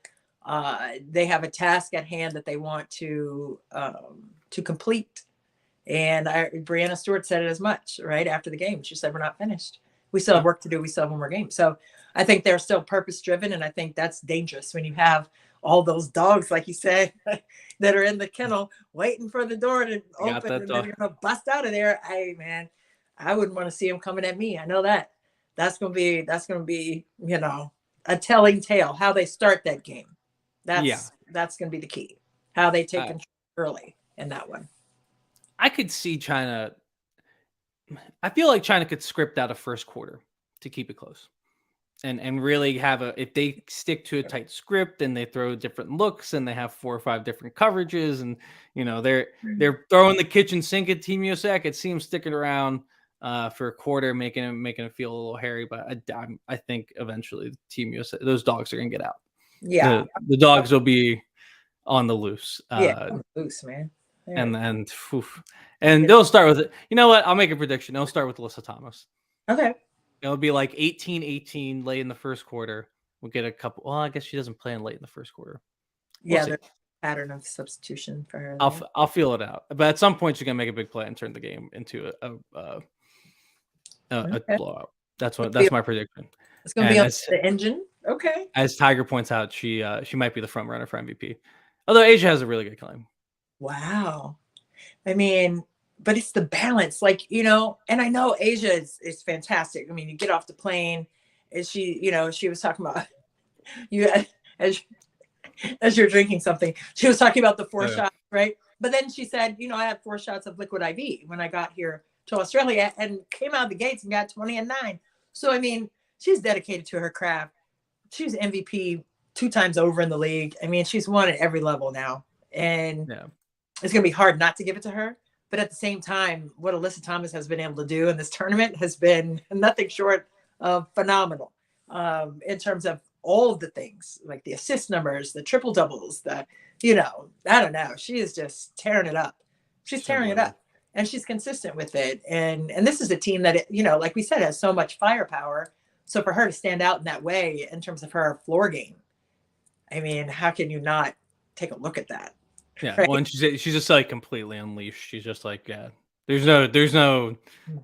They have a task at hand that they want to complete. And Brianna Stewart said it as much right after the game. She said, "We're not finished. We still have work to do. We still have one more game." So I think they're still purpose driven. And I think that's dangerous when you have all those dogs, like you said, that are in the kennel waiting for the door to open and they're going to bust out of there. I wouldn't want to see them coming at me. I know that. That's going to be, you know, a telling tale, how they start that game. That's going to be the key. How they take control early in that one. I could see China. I feel like China could script out a first quarter to keep it close, and really have if they stick to a tight script and they throw different looks and they have 4 or 5 different coverages and you know they're throwing the kitchen sink at Team USA. I could see them sticking around for a quarter, making it feel a little hairy. But I think eventually Team USA, those dogs are gonna get out. Yeah, the dogs will be on the loose. Loose, man. And they'll start with it. You know what? I'll make a prediction. They'll start with Alyssa Thomas. Okay. It'll be like 18-18 late in the first quarter. We'll get a couple. Well, I guess she doesn't play in late in the first quarter. There's a pattern of substitution for her. I'll feel it out. But at some point, she's gonna make a big play and turn the game into a blowout. That's my prediction. It's gonna be on the engine. Okay. As Tiger points out, she might be the front runner for MVP. Although Asia has a really good claim. Wow. I mean, but it's the balance, like, you know, and I know Asia is fantastic. I mean, you get off the plane and she was talking about as you're drinking something, she was talking about the 4 shots, right? But then she said, you know, I had 4 shots of liquid IV when I got here to Australia and came out of the gates and got 20 and 9. So, I mean, she's dedicated to her craft. She's MVP 2 times over in the league. I mean, she's won at every level now. And it's going to be hard not to give it to her. But at the same time, what Alyssa Thomas has been able to do in this tournament has been nothing short of phenomenal, in terms of all of the things, like the assist numbers, the triple doubles, I don't know. She is just tearing it up. She's tearing it up, and she's consistent with it. And this is a team that, like we said, has so much firepower. So for her to stand out in that way in terms of her floor game, I mean, how can you not take a look at that? Yeah, right? Well, and she's just like completely unleashed. She's just like, yeah, there's no,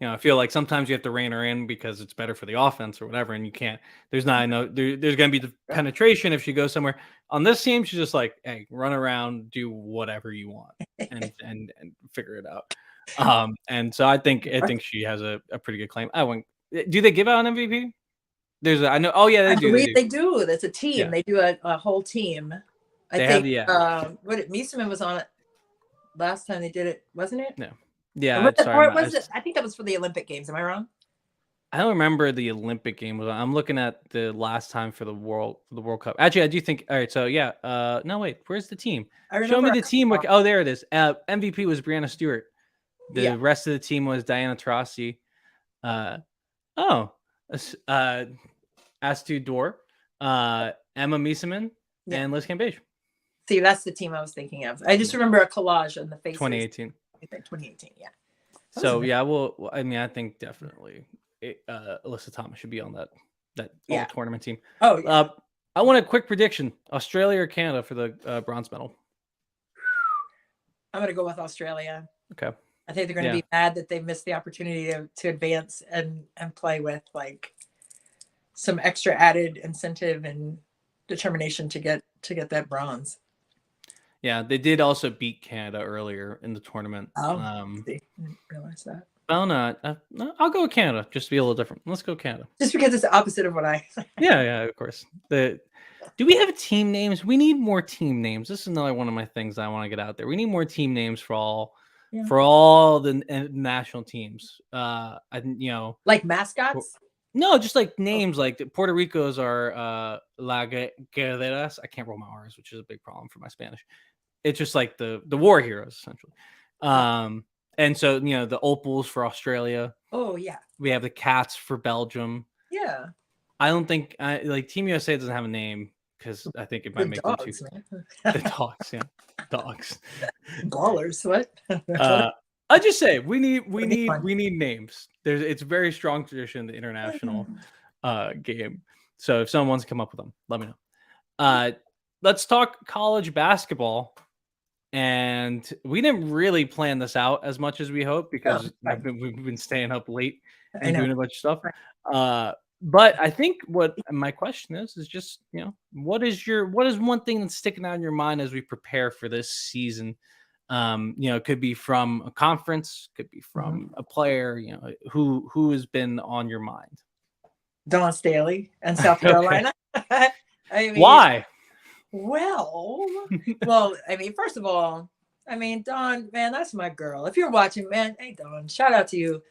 I feel like sometimes you have to rein her in because it's better for the offense or whatever, and you can't. There's going to be the penetration if she goes somewhere. On this team, she's just like, hey, run around, do whatever you want, and figure it out. And so I think she has a pretty good claim. Do they give out an MVP? I know. Oh yeah, they do. They do. That's a team. Yeah. They do a whole team. I think Miesemann was on it last time they did it, wasn't it? No. Yeah. I think that was for the Olympic Games. Am I wrong? I don't remember the Olympic game. I'm looking at the last time for the World Cup. Actually, I do think. All right. So yeah. No, wait. Where's the team? Show me the team. Oh, there it is. MVP was Brianna Stewart. The rest of the team was Diana Taurasi. Astu Dor, Emma Miesemann, and Liz Cambage. See, that's the team I was thinking of. I just remember a collage on the faces. 2018. 2018, yeah. So yeah, I think definitely Alyssa Thomas should be on that tournament team. Oh, yeah. I want a quick prediction: Australia or Canada for the bronze medal? I'm going to go with Australia. Okay. I think they're going to be mad that they missed the opportunity to advance and play with like some extra added incentive and determination to get that bronze. Yeah, they did also beat Canada earlier in the tournament. Oh, I didn't realize that. Oh no, I'll go with Canada just to be a little different. Let's go Canada. Just because it's the opposite of what I. Yeah, of course. Do we have team names? We need more team names. This is another one of my things I want to get out there. We need more team names for all the national teams. Like mascots. No, just like names. Like Puerto Rico's are La Guerreras. I can't roll my R's, which is a big problem for my Spanish. It's just like the war heroes essentially. And so the Opals for Australia. Oh yeah. We have the Cats for Belgium. Yeah. I don't think Team USA doesn't have a name because I think it might make them too. The dogs, yeah, dogs. Ballers, what? I just say we need names. It's a very strong tradition in the international game. So if someone wants to come up with them, let me know. Let's talk college basketball. And we didn't really plan this out as much as we hoped because we've been staying up late and doing a bunch of stuff. But I think what my question is just, what is one thing that's sticking out in your mind as we prepare for this season? It could be from a conference, could be from a player, who has been on your mind? Dawn Staley and South Carolina. I mean, why? Well, I mean, first of all, Dawn, man, that's my girl. If you're watching, man, hey, Dawn, shout out to you.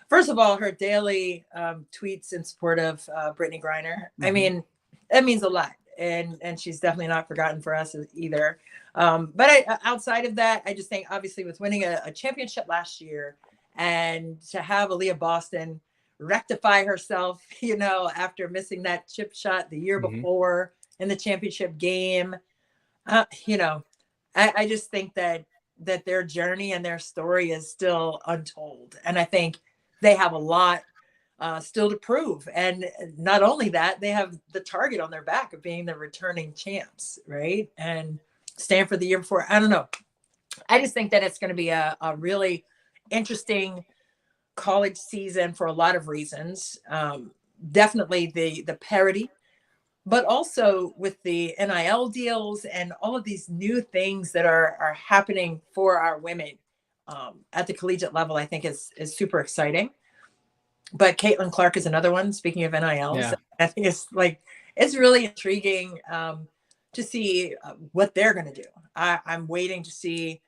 First of all, her daily tweets in support of Brittany Griner. Mm-hmm. I mean, that means a lot. And she's definitely not forgotten for us either. But outside of that, I just think, obviously, with winning a championship last year and to have Aaliyah Boston rectify herself, after missing that chip shot the year before in the championship game, I just think that their journey and their story is still untold. And I think they have a lot still to prove. And not only that, they have the target on their back of being the returning champs, right? And Stanford the year before. I don't know. I just think that it's going to be a really interesting college season for a lot of reasons. Definitely the parity, but also with the NIL deals and all of these new things that are happening for our women at the collegiate level, I think is super exciting. But Caitlin Clark is another one. Speaking of NILs, yeah. I think it's really intriguing to see what they're going to do. I'm waiting to see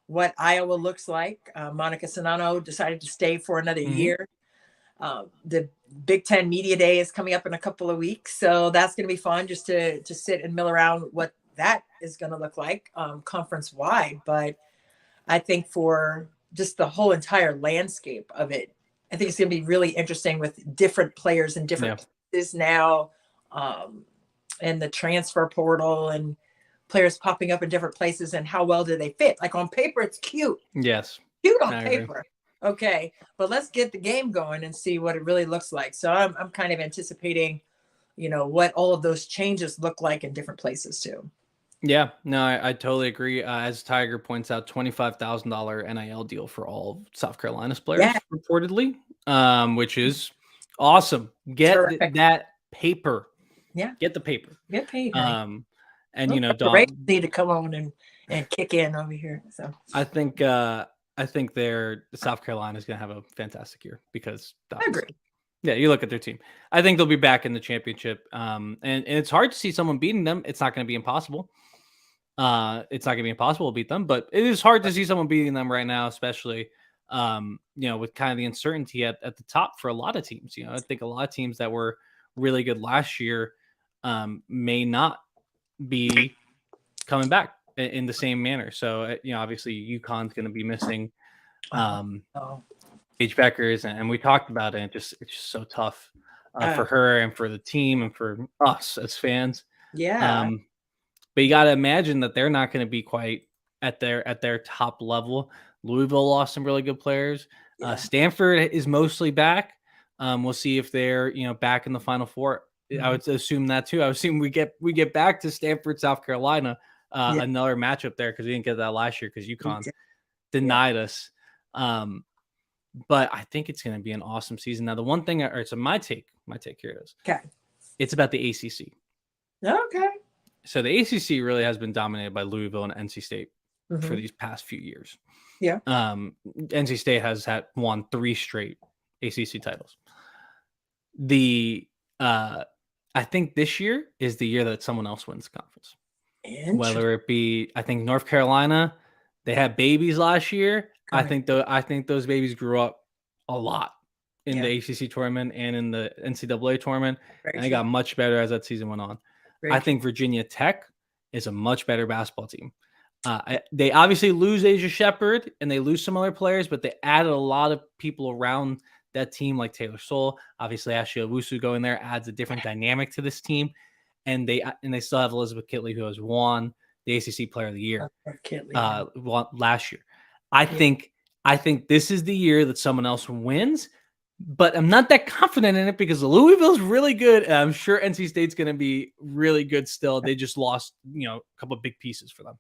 what Iowa looks like. Monica Sonano decided to stay for another year. The Big Ten Media Day is coming up in a couple of weeks. So that's going to be fun just to sit and mill around what that is going to look like conference wide. But I think for just the whole entire landscape of it, I think it's going to be really interesting with different players in different places now, and the transfer portal and players popping up in different places and how well do they fit. Like on paper, it's cute. Yes. Cute on paper. Okay. But let's get the game going and see what it really looks like. So I'm kind of anticipating, what all of those changes look like in different places too. Yeah, no, I totally agree. As Tiger points out, $25,000 NIL deal for all South Carolina's players, reportedly, which is awesome. Get that paper. Yeah. Get the paper. Get paid. And Don need to come on and kick in over here. So I think South Carolina is going to have a fantastic year because I agree. Yeah, you look at their team. I think they'll be back in the championship. And it's hard to see someone beating them. It's not going to be impossible. It's not going to be impossible to beat them, but it is hard to see someone beating them right now, especially, with kind of the uncertainty at the top for a lot of teams. I think a lot of teams that were really good last year may not be coming back in the same manner. So, obviously UConn's going to be missing Paige Beckers, and we talked about it. It's just so tough for her and for the team and for us as fans. Yeah. But you got to imagine that they're not going to be quite at their top level. Louisville lost some really good players. Yeah. Stanford is mostly back. We'll see if they're back in the Final Four. Mm-hmm. I would assume that too. I would assume we get back to Stanford, South Carolina, another matchup there because we didn't get that last year because UConn denied us. But I think it's going to be an awesome season. Now, the one thing, so my take here is, okay, it's about the ACC. Okay. So the ACC really has been dominated by Louisville and NC State for these past few years. Yeah. NC State has won 3 straight ACC titles. I think this year is the year that someone else wins the conference. Whether it be, I think North Carolina, they had babies last year. I think those babies grew up a lot in the ACC tournament and in the NCAA tournament, and they got much better as that season went on. I think Virginia Tech is a much better basketball team. They obviously lose Asia Shepherd and they lose some other players, but they added a lot of people around that team, like Taylor Soule. Obviously, Ashley Owusu going there adds a different dynamic to this team, and they still have Elizabeth Kitley, who has won the ACC Player of the Year last year. I think this is the year that someone else wins. But I'm not that confident in it because Louisville's really good. And I'm sure NC State's going to be really good still. They just lost, a couple of big pieces for them.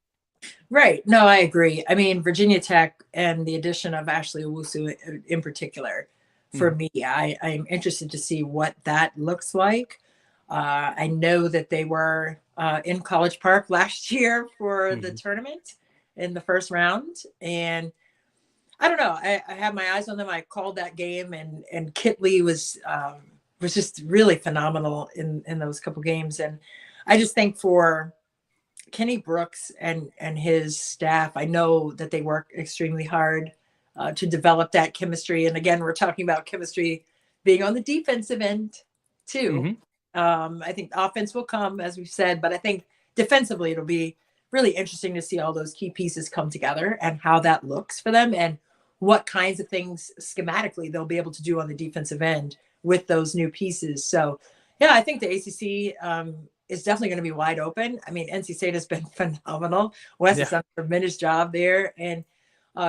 Right. No, I agree. I mean, Virginia Tech and the addition of Ashley Owusu in particular, for me, I'm interested to see what that looks like. I know that they were in College Park last year for the tournament in the first round. And I don't know. I had my eyes on them. I called that game, and Kitley was just really phenomenal in those couple games. And I just think for Kenny Brooks and his staff, I know that they work extremely hard to develop that chemistry. And again, we're talking about chemistry being on the defensive end too. I think offense will come, as we've said, but I think defensively it'll be really interesting to see all those key pieces come together and how that looks for them and what kinds of things schematically they'll be able to do on the defensive end with those new pieces. So, yeah, I think the ACC is definitely going to be wide open. I mean, NC State has been phenomenal. Wes has done a tremendous job there. And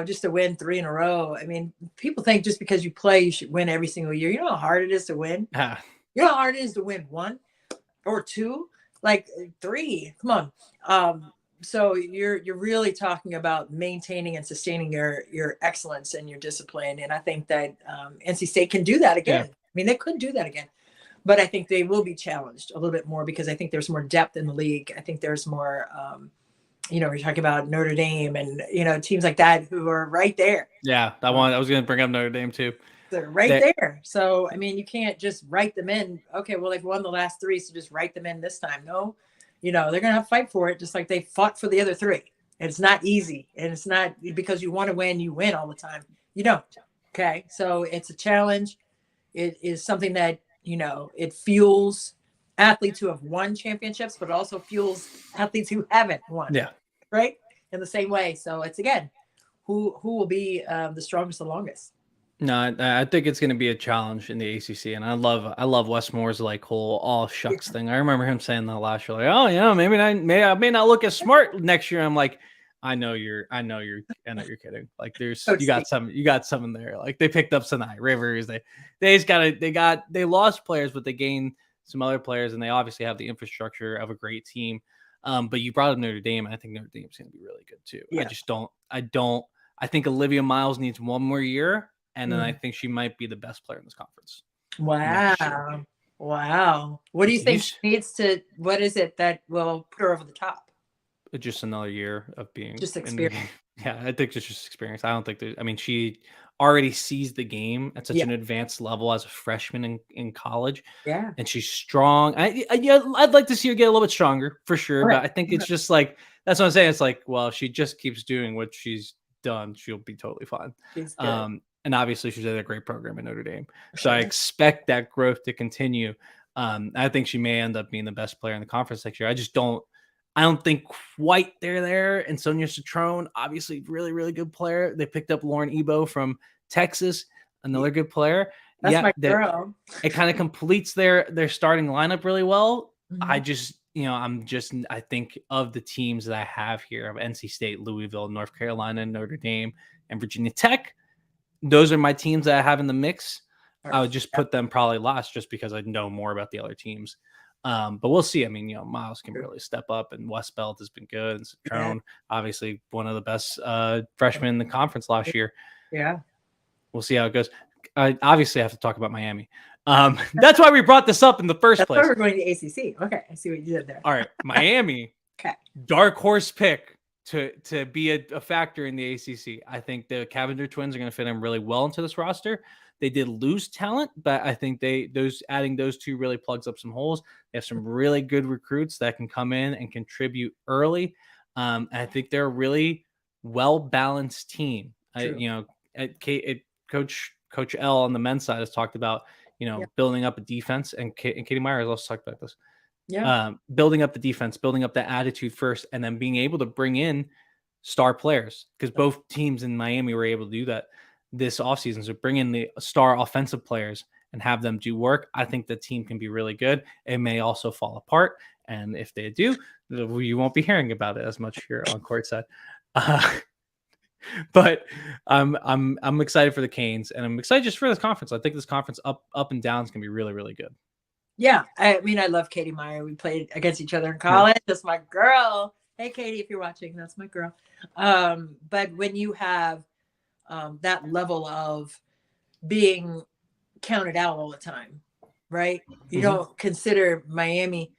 just to win 3 in a row. I mean, people think just because you play, you should win every single year. You know how hard it is to win? You know how hard it is to win 1 or 2? Like 3. Come on. So you're really talking about maintaining and sustaining your excellence and your discipline. And I think that NC State can do that again. Yeah. I mean, they could do that again, but I think they will be challenged a little bit more because I think there's more depth in the league. I think there's more, we're talking about Notre Dame and, teams like that who are right there. Yeah, I was going to bring up Notre Dame too. They're right there. So, I mean, you can't just write them in. Okay, well, they've won the last 3, so just write them in this time. No. They're going to have to fight for it just like they fought for the other 3. And it's not easy. And it's not because you want to win, you win all the time. You don't. Okay. So it's a challenge. It is something that, it fuels athletes who have won championships, but it also fuels athletes who haven't won. Yeah. Right. In the same way. So it's, again, who will be the strongest, the longest. No, I think it's going to be a challenge in the ACC, and I love Wes Moore's like whole all shucks thing. I remember him saying that last year, like, oh yeah, maybe I may not look as smart next year. I'm like, I know you're kidding. Like, you got some there. Like, they picked up Sinai Rivers. They lost players, but they gained some other players, and they obviously have the infrastructure of a great team. But you brought up Notre Dame, and I think Notre Dame's going to be really good too. Yeah. I think Olivia Miles needs one more year. And then I think she might be the best player in this conference. Wow. Wow. What do you think she needs to, what is it that will put her over the top? Just another year of being. Just experience. Yeah, I think it's just experience. I don't think she already sees the game at such an advanced level as a freshman in college. Yeah. And she's strong. I'd like to see her get a little bit stronger for sure. Right. But I think it's just like, that's what I'm saying. It's like, well, she just keeps doing what she's done. She'll be totally fine. And obviously she's at a great program in Notre Dame. So I expect that growth to continue. I think she may end up being the best player in the conference next year. I don't think quite they're there. And Sonia Citrone, obviously really, really good player. They picked up Lauren Ebo from Texas, another good player. That's my girl. It kind of completes their starting lineup really well. Mm-hmm. I think of the teams that I have here of NC State, Louisville, North Carolina, Notre Dame, and Virginia Tech. Those are my teams that I have in the mix. I would just put them probably last just because I know more about the other teams. But we'll see. I mean, Miles can really step up, and Westbelt has been good. And Citrone, obviously one of the best freshmen in the conference last year. Yeah. We'll see how it goes. I obviously have to talk about Miami. That's why we brought this up in the first place. That's why we're going to ACC. Okay. I see what you did there. All right. Miami. Okay. Dark horse pick to be a factor in the ACC. I think the Cavender twins are going to fit in really well into this roster. They did lose talent, but I think adding those two really plugs up some holes. They have some really good recruits that can come in and contribute early. And I think they're a really well-balanced team. Coach L on the men's side has talked about, building up a defense, and Katie Meyer has also talked about this. Yeah. Building up the defense, building up the attitude first, and then being able to bring in star players, because both teams in Miami were able to do that this offseason. So bring in the star offensive players and have them do work. I think the team can be really good. It may also fall apart, and if they do, you won't be hearing about it as much here on Courtside. But I'm excited for the Canes, and I'm excited just for this conference. I think this conference up and down is going to be really, really good. Yeah, I mean, I love Katie Meyer. We played against each other in college. Yeah. That's my girl. Hey, Katie, if you're watching, that's my girl. But when you have that level of being counted out all the time, right? You don't consider Miami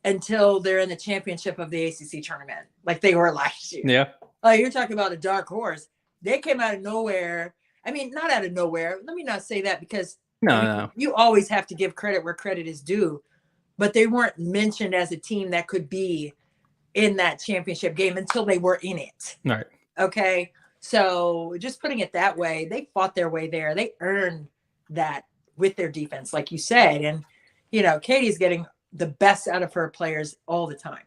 until they're in the championship of the ACC tournament, like they were last year. Yeah. You're talking about a dark horse. They came out of nowhere. I mean, not out of nowhere. Let me not say that, because no. You always have to give credit where credit is due, but they weren't mentioned as a team that could be in that championship game until they were in it. Right. Okay. So just putting it that way, they fought their way there. They earned that with their defense, like you said. And, Katie's getting the best out of her players all the time,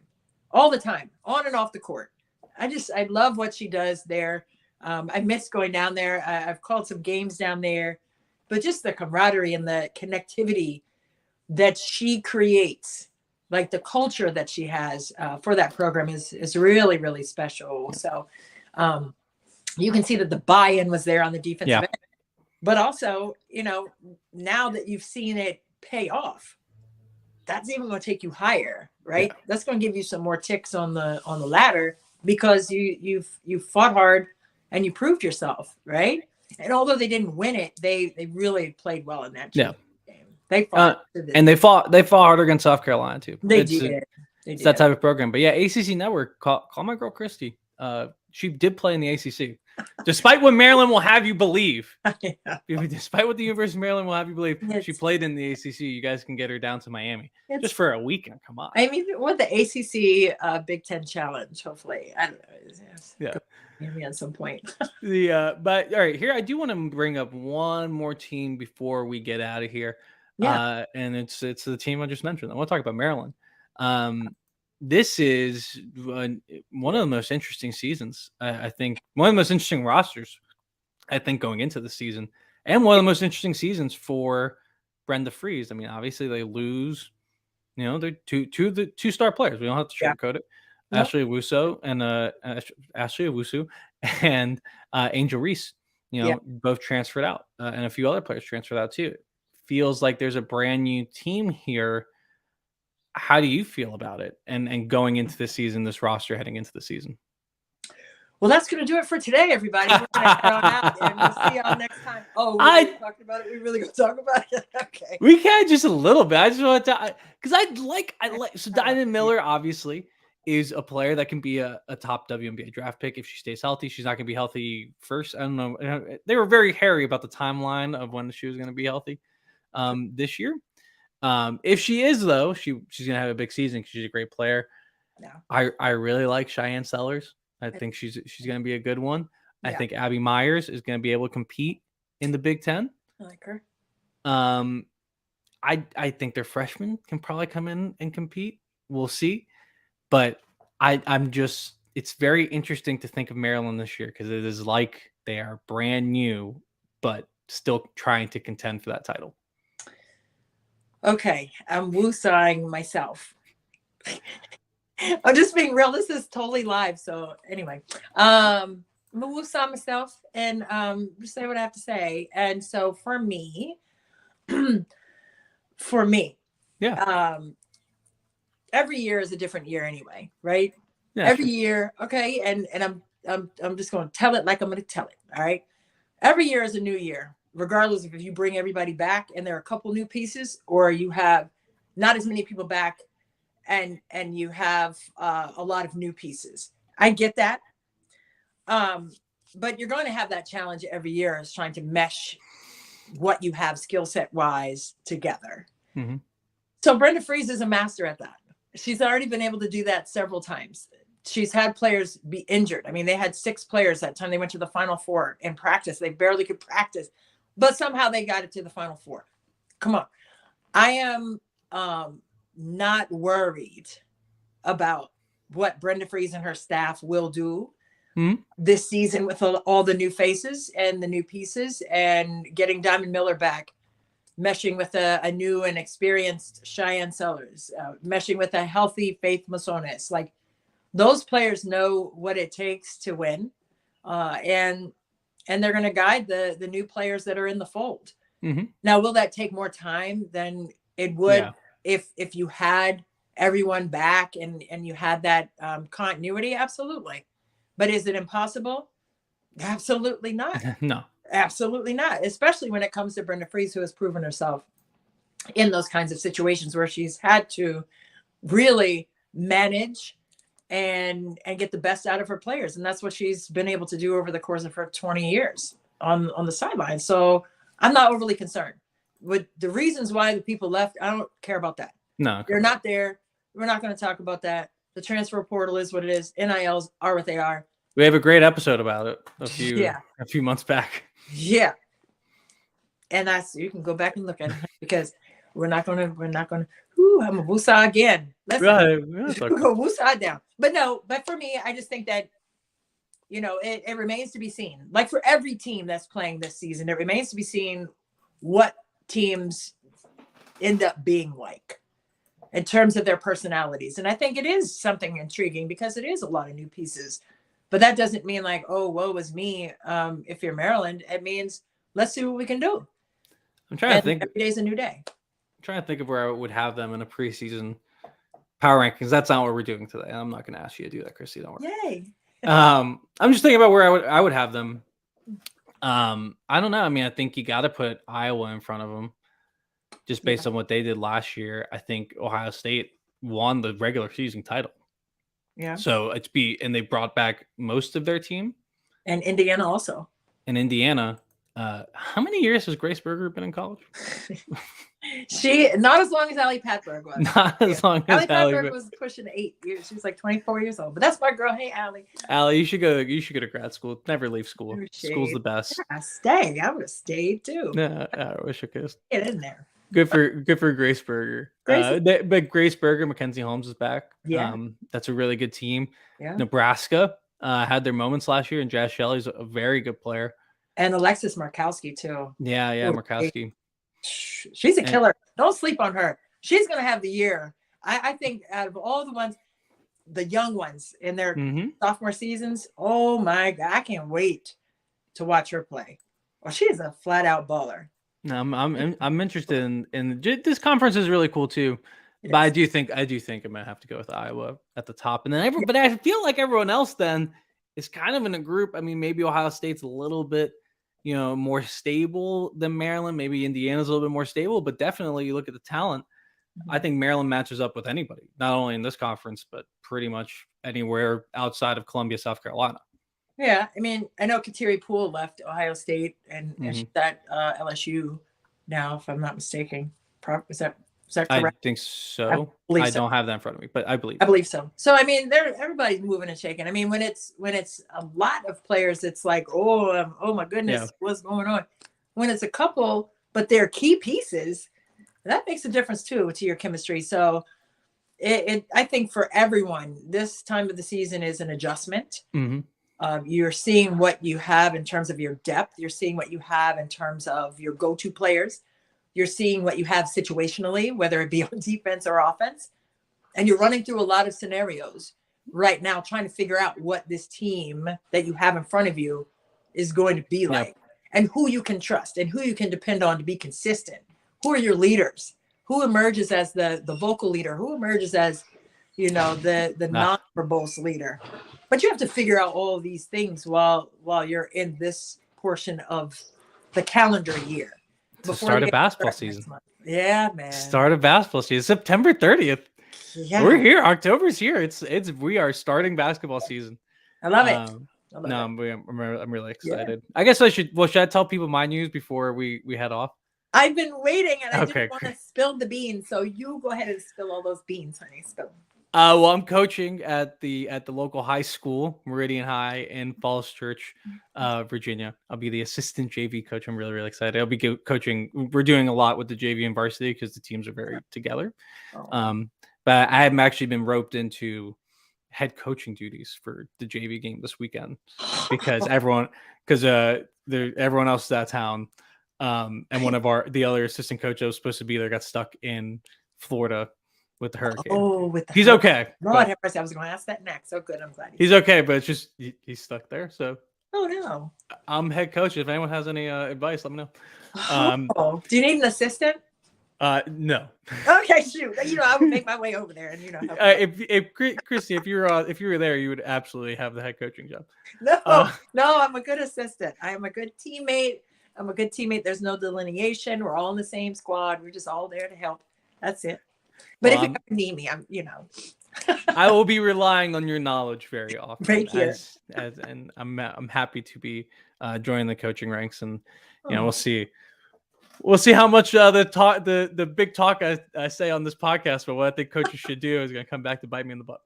on and off the court. I love what she does there. I miss going down there. I've called some games down there. But just the camaraderie and the connectivity that she creates, like the culture that she has for that program is really, really special. So you can see that the buy-in was there on the defensive end. But also, now that you've seen it pay off, that's even going to take you higher, right? Yeah. That's going to give you some more ticks on the ladder, because you fought hard and you proved yourself, right? And although they didn't win it, they really played well in that game. They fought, and they fought harder against South Carolina too. They did. It's that type of program. But yeah, ACC Network, call my girl Christy. She did play in the ACC, despite what Maryland will have you believe. Despite what the University of Maryland will have you believe, she played in the ACC. You guys can get her down to Miami just for a weekend. Come on. I mean, what the ACC Big Ten Challenge? Hopefully, I don't know. Yeah. Maybe at some point. But all right, here I do want to bring up one more team before we get out of here. Yeah. And it's the team I just mentioned. I want to talk about Maryland. this is one of the most interesting seasons. I think one of the most interesting rosters, I think, going into the season, and one of the most interesting seasons for Brenda Frese. I mean, obviously they lose, they're two star players. We don't have to sugarcoat it. Nope. Ashley Owusu and Angel Reese, both transferred out, and a few other players transferred out too. It feels like there's a brand new team here. How do you feel about it? And going into the season, this roster heading into the season? Well, that's going to do it for today, everybody. We're going to head on out, and we'll see y'all next time. Oh, we talked about it. We really going to talk about it? Okay. We can just a little bit. I just want to, because I like. So Diamond Miller obviously is a player that can be a top WNBA draft pick if she stays healthy. She's not going to be healthy first. I don't know. They were very hairy about the timeline of when she was going to be healthy this year. If she is, though, she's going to have a big season because she's a great player. Yeah. I really like Cheyenne Sellers. I think she's going to be a good one. Yeah. I think Abby Myers is going to be able to compete in the Big Ten. I like her. I think their freshmen can probably come in and compete. We'll see. But I'm just, it's very interesting to think of Maryland this year because it is like they are brand new, but still trying to contend for that title. Okay, I'm woo-sawing myself. I'm just being real. This is totally live. So anyway, I'm a woo-saw myself and just say what I have to say. And so for me, yeah. Every year is a different year anyway, right? Yeah, every year. Okay. And I'm just going to tell it like I'm going to tell it. All right. Every year is a new year, regardless of if you bring everybody back and there are a couple new pieces or you have not as many people back and you have a lot of new pieces. I get that. But you're going to have that challenge every year is trying to mesh what you have skill set wise together. Mm-hmm. So Brenda Frese is a master at that. She's already been able to do that several times. She's had players be injured. I mean, they had 6 players that time they went to the Final Four in practice. They barely could practice, but somehow they got it to the Final Four. Come on. I am not worried about what Brenda Frese and her staff will do this season with all the new faces and the new pieces and getting Diamond Miller back, meshing with a new and experienced Cheyenne Sellers, meshing with a healthy Faith Masonis. Like those players know what it takes to win. And they're going to guide the new players that are in the fold. Mm-hmm. Now, will that take more time than it would if you had everyone back and you had that continuity? Absolutely. But is it impossible? Absolutely not. No. Absolutely not. Especially when it comes to Brenda Frese, who has proven herself in those kinds of situations where she's had to really manage and get the best out of her players. And that's what she's been able to do over the course of her 20 years on the sideline. So I'm not overly concerned with the reasons why the people left. I don't care about that. No, they're not there. We're not going to talk about that. The transfer portal is what it is. NILs are what they are. We have a great episode about it a few months back. Yeah. And you can go back and look at it because we're not going to, I'm a woosah again. Let's go woosah down. But for me, I just think that, it remains to be seen. Like for every team that's playing this season, it remains to be seen what teams end up being like in terms of their personalities. And I think it is something intriguing because it is a lot of new pieces. But that doesn't mean like, oh, woe is me. If you're Maryland, it means let's see what we can do. I'm trying to think. Every day's a new day. I'm trying to think of where I would have them in a preseason power rankings. That's not what we're doing today. I'm not going to ask you to do that, Christy. Don't worry. Yay. I'm just thinking about where I would have them. I don't know. I mean, I think you got to put Iowa in front of them just based on what they did last year. I think Ohio State won the regular season title. Yeah. So and they brought back most of their team. And Indiana also. And Indiana. How many years has Grace Berger been in college? She not as long as Allie Patberg was. Not as long as Allie Patberg was pushing 8 years. She was like 24 years old. But that's my girl. Hey, Allie. Allie, you should go to grad school. Never leave school. School's the best. Yeah, stay. I would have stayed too. Yeah, I wish I could. Get in there. Good for Grace Berger. But Grace Berger, Mackenzie Holmes is back. Yeah. That's a really good team. Yeah. Nebraska had their moments last year, and Jazz Shelley's a very good player. And Alexis Markowski too. Yeah, Markowski. She's a killer. Don't sleep on her. She's gonna have the year. I think out of all the ones, the young ones in their sophomore seasons, oh my God, I can't wait to watch her play. Well, she is a flat out baller. No, I'm interested in this conference is really cool too. But I do think I'm gonna have to go with Iowa at the top, and then but I feel like everyone else then is kind of in a group. I mean, maybe Ohio State's a little bit, more stable than Maryland. Maybe Indiana's a little bit more stable, but definitely you look at the talent. I think Maryland matches up with anybody, not only in this conference, but pretty much anywhere outside of Columbia, South Carolina. Yeah, I mean, I know Kateri Poole left Ohio State and she's at LSU now, if I'm not mistaken. Is that correct? I think so. I don't have that in front of me, but I believe so. So I mean, everybody's moving and shaking. I mean, when it's a lot of players, it's like, oh my goodness, what's going on? When it's a couple, but they're key pieces, that makes a difference too to your chemistry. So I think for everyone, this time of the season is an adjustment. You're seeing what you have in terms of your depth. You're seeing what you have in terms of your go-to players. You're seeing what you have situationally, whether it be on defense or offense. And you're running through a lot of scenarios right now, trying to figure out what this team that you have in front of you is going to be like, and who you can trust and who you can depend on to be consistent. Who are your leaders? Who emerges as the vocal leader? Who emerges as, the non-verbose leader? But you have to figure out all of these things while you're in this portion of the calendar year. To start a basketball season. Yeah, man. Start a basketball season. September 30th. Yeah. We're here. October's here. We are starting basketball season. I love it. I'm really excited. Yeah. I guess should I tell people my news before we head off? I've been waiting and I didn't want to spill the beans. So you go ahead and spill all those beans, honey. Spill them. Well, I'm coaching at the local high school, Meridian High in Falls Church, Virginia. I'll be the assistant JV coach. I'm really, really excited. I'll be coaching. We're doing a lot with the JV and varsity because the teams are very together. But I have actually been roped into head coaching duties for the JV game this weekend because everyone else is out of town. And one of the other assistant coaches was supposed to be there got stuck in Florida with the hurricane. He's okay. Lord have mercy. I was going to ask that next. So good. I'm glad he's okay, but it's just he's stuck there. So no. I'm head coach. If anyone has any advice, let me know. Do you need an assistant? No. Okay, shoot. I would make my way over there, and if Christy, if you were there, you would absolutely have the head coaching job. No, I'm a good assistant. I am a good teammate. There's no delineation. We're all in the same squad. We're just all there to help. That's it. But if you ever need me, I'm. I will be relying on your knowledge very often. Right here. And I'm happy to be joining the coaching ranks, and we'll see. We'll see how much the big talk I say on this podcast, but what I think coaches should do is going to come back to bite me in the butt.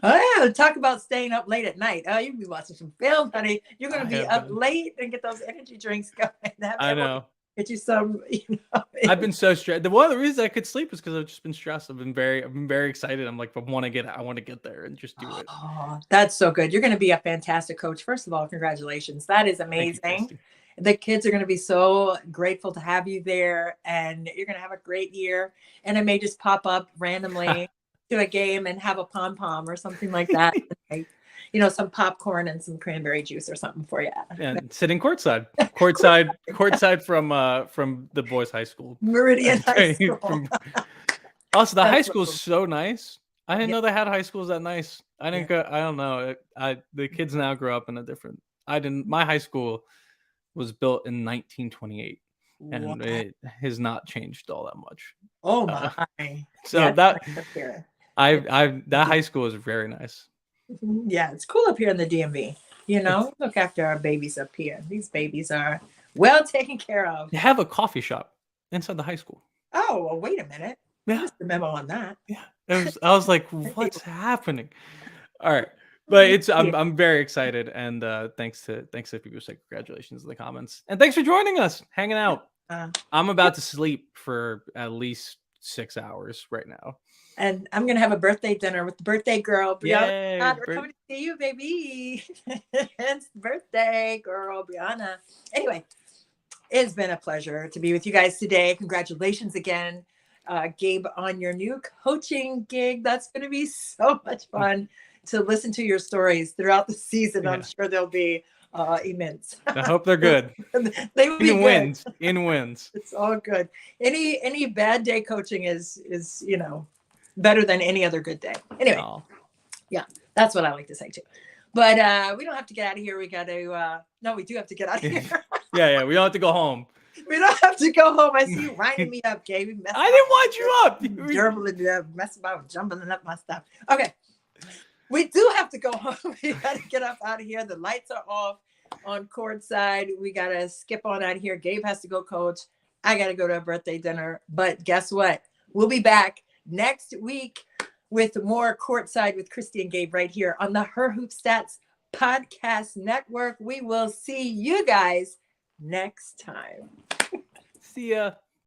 Oh yeah, talk about staying up late at night. Oh, you'll be watching some film, honey. You're going to be up late and get those energy drinks going. I know. Get you some. I've been so stressed. One of the reasons I could sleep is because I've just been stressed. I've been very excited. I'm like, I want to get there and just do it. Oh, that's so good. You're going to be a fantastic coach. First of all, congratulations. That is amazing. The kids are going to be so grateful to have you there, and you're going to have a great year. And I may just pop up randomly to a game and have a pom-pom or something like that. Some popcorn and some cranberry juice or something for you. And sitting courtside from the boys' high school, Meridian High School. Also, the high school is so nice. I didn't know they had high schools that nice. I didn't go. I don't know. The kids now grow up in a different. My high school was built in 1928, and it has not changed all that much. Oh my! So that that high school is very nice. Yeah, it's cool up here in the DMV. Look after our babies up here. These babies are well taken care of. They have a coffee shop inside the high school. Oh, well, wait a minute. Yeah, missed the memo on that. Yeah, I was like, what's happening? All right. But I'm very excited, and thanks to people who say congratulations in the comments, and thanks for joining us, hanging out. I'm about to sleep for at least 6 hours right now. And I'm going to have a birthday dinner with the birthday girl, Brianna. Yay, We're coming to see you, baby. It's birthday girl, Brianna. Anyway, it's been a pleasure to be with you guys today. Congratulations again, Gabe, on your new coaching gig. That's going to be so much fun to listen to your stories throughout the season. Yeah. I'm sure they'll be immense. I hope they're good. They will be wins. In wins. It's all good. Any bad day coaching is better than any other good day. Anyway, yeah, that's what I like to say too. But we don't have to get out of here. We got to. No, we do have to get out of here. Yeah. We don't have to go home. We don't have to go home. I see you winding me up, Gabe. I didn't want you up. Messing about jumbling up my stuff. Okay. We do have to go home. We got to get up out of here. The lights are off on Courtside. We got to skip on out of here. Gabe has to go coach. I got to go to a birthday dinner. But guess what? We'll be back next week with more Courtside with Christy and Gabe right here on the Her Hoop Stats Podcast Network. We will see you guys next time. See ya.